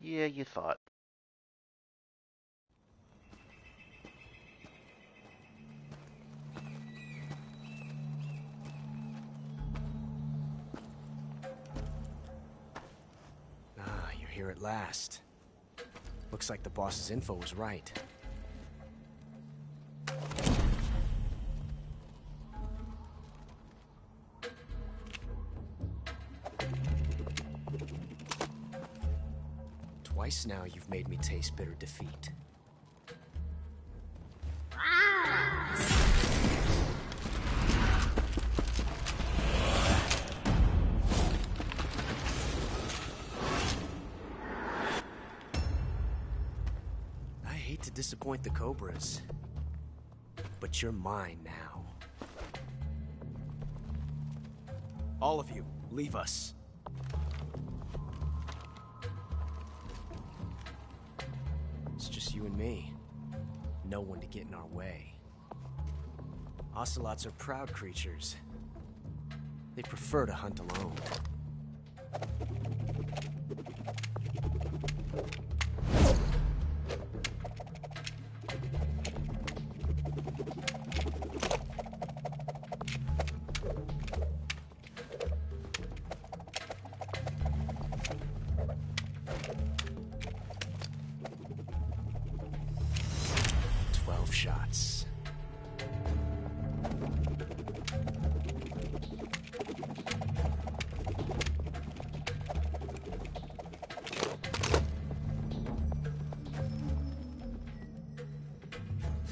Yeah, you thought. Ah, you're here at last. Looks like the boss's info was right. Twice now you've made me taste bitter defeat. I hate to disappoint the Cobras, but you're mine now. All of you, leave us. It's just you and me. No one to get in our way. Ocelots are proud creatures. They prefer to hunt alone. Shots.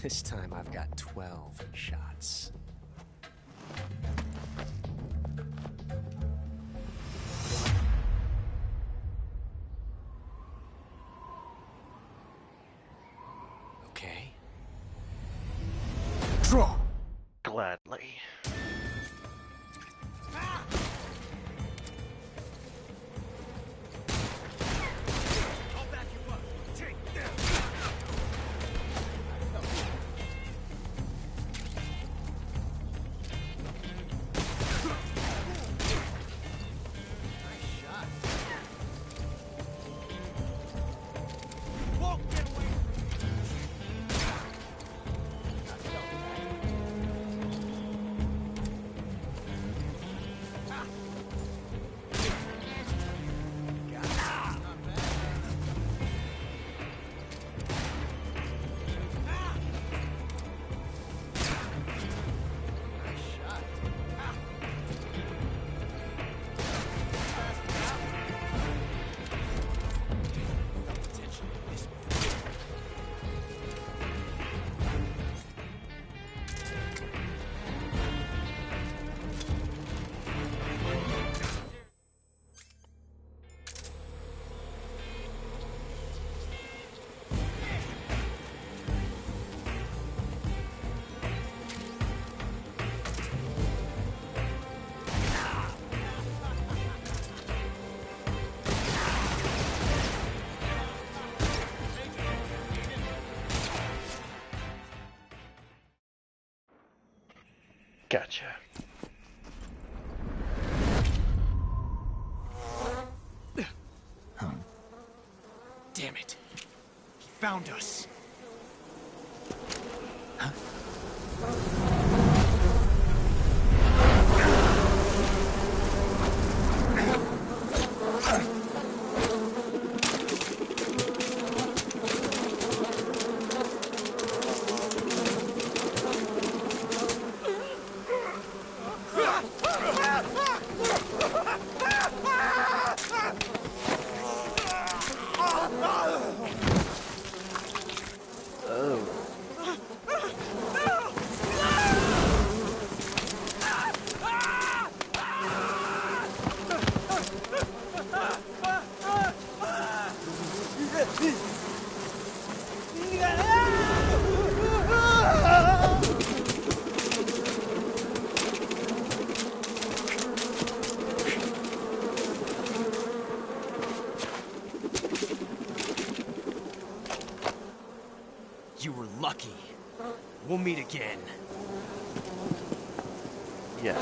This time I've got 12 shots. Okay. Draw! Gladly. Gotcha. Damn it. He found us. You were lucky. We'll meet again. Yeah.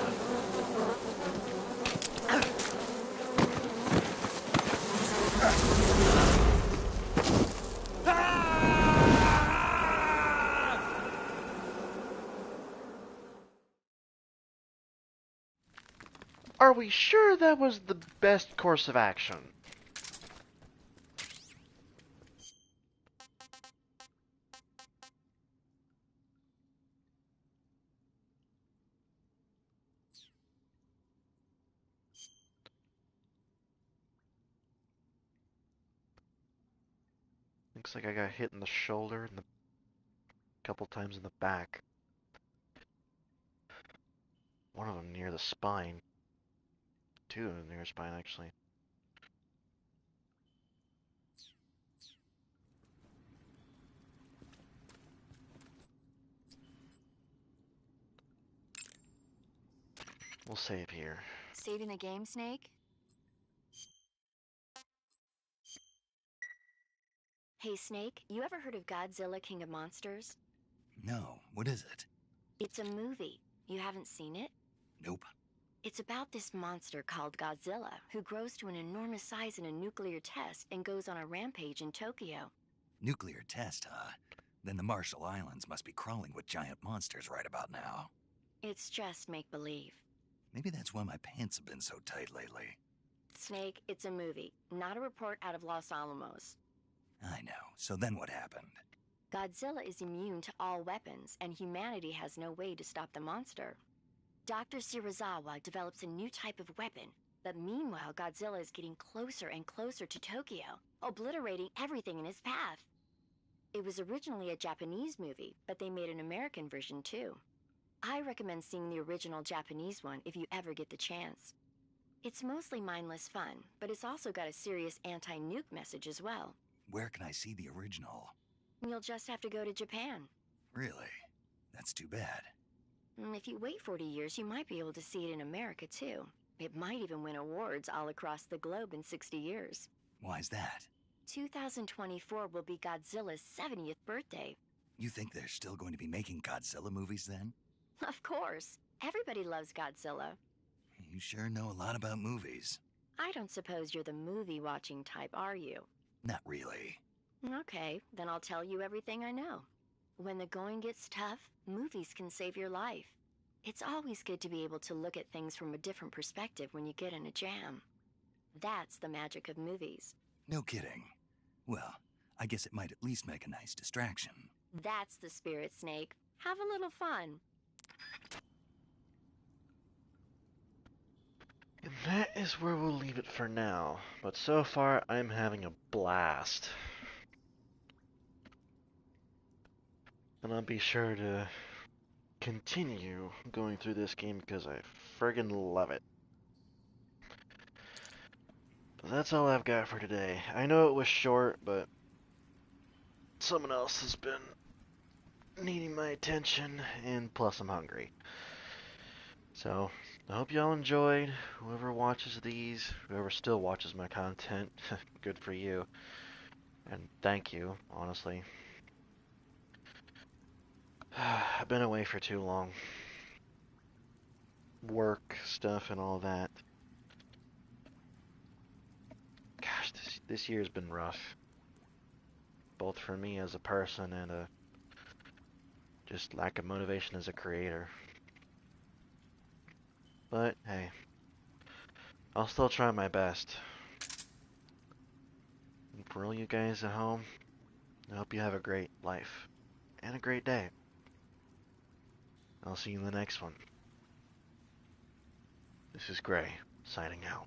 Are we sure that was the best course of action? Looks like I got hit in the shoulder and a couple times in the back. One of them near the spine. Two of them near the spine, actually. We'll save here. Saving the game, Snake? Hey, Snake, you ever heard of Godzilla King of Monsters? No, what is it? It's a movie. You haven't seen it? Nope. It's about this monster called Godzilla, who grows to an enormous size in a nuclear test and goes on a rampage in Tokyo. Nuclear test, huh? Then the Marshall Islands must be crawling with giant monsters right about now. It's just make-believe. Maybe that's why my pants have been so tight lately. Snake, it's a movie, not a report out of Los Alamos. I know. So then what happened? Godzilla is immune to all weapons, and humanity has no way to stop the monster. Dr. Shirazawa develops a new type of weapon, but meanwhile Godzilla is getting closer and closer to Tokyo, obliterating everything in his path. It was originally a Japanese movie, but they made an American version too. I recommend seeing the original Japanese one if you ever get the chance. It's mostly mindless fun, but it's also got a serious anti-nuke message as well. Where can I see the original? You'll just have to go to Japan. Really? That's too bad. If you wait 40 years, you might be able to see it in America too. It might even win awards all across the globe in 60 years. Why's that? 2024 will be Godzilla's 70th birthday. You think they're still going to be making Godzilla movies then? Of course. Everybody loves Godzilla. You sure know a lot about movies. I don't suppose you're the movie-watching type, are you? Not really. Okay, then I'll tell you everything I know. When the going gets tough, movies can save your life. It's always good to be able to look at things from a different perspective when you get in a jam. That's the magic of movies. No kidding. Well, I guess it might at least make a nice distraction. That's the spirit, Snake. Have a little fun. And that is where we'll leave it for now. But so far, I'm having a blast. And I'll be sure to continue going through this game because I friggin' love it. But that's all I've got for today. I know it was short, but someone else has been needing my attention, and plus I'm hungry. So, I hope y'all enjoyed. Whoever watches these, whoever still watches my content, good for you. And thank you, honestly. I've been away for too long. Work, stuff, and all that. Gosh, this year's been rough. Both for me as a person and just lack of motivation as a creator. But, hey, I'll still try my best. And for all you guys at home, I hope you have a great life and a great day. I'll see you in the next one. This is Gray, signing out.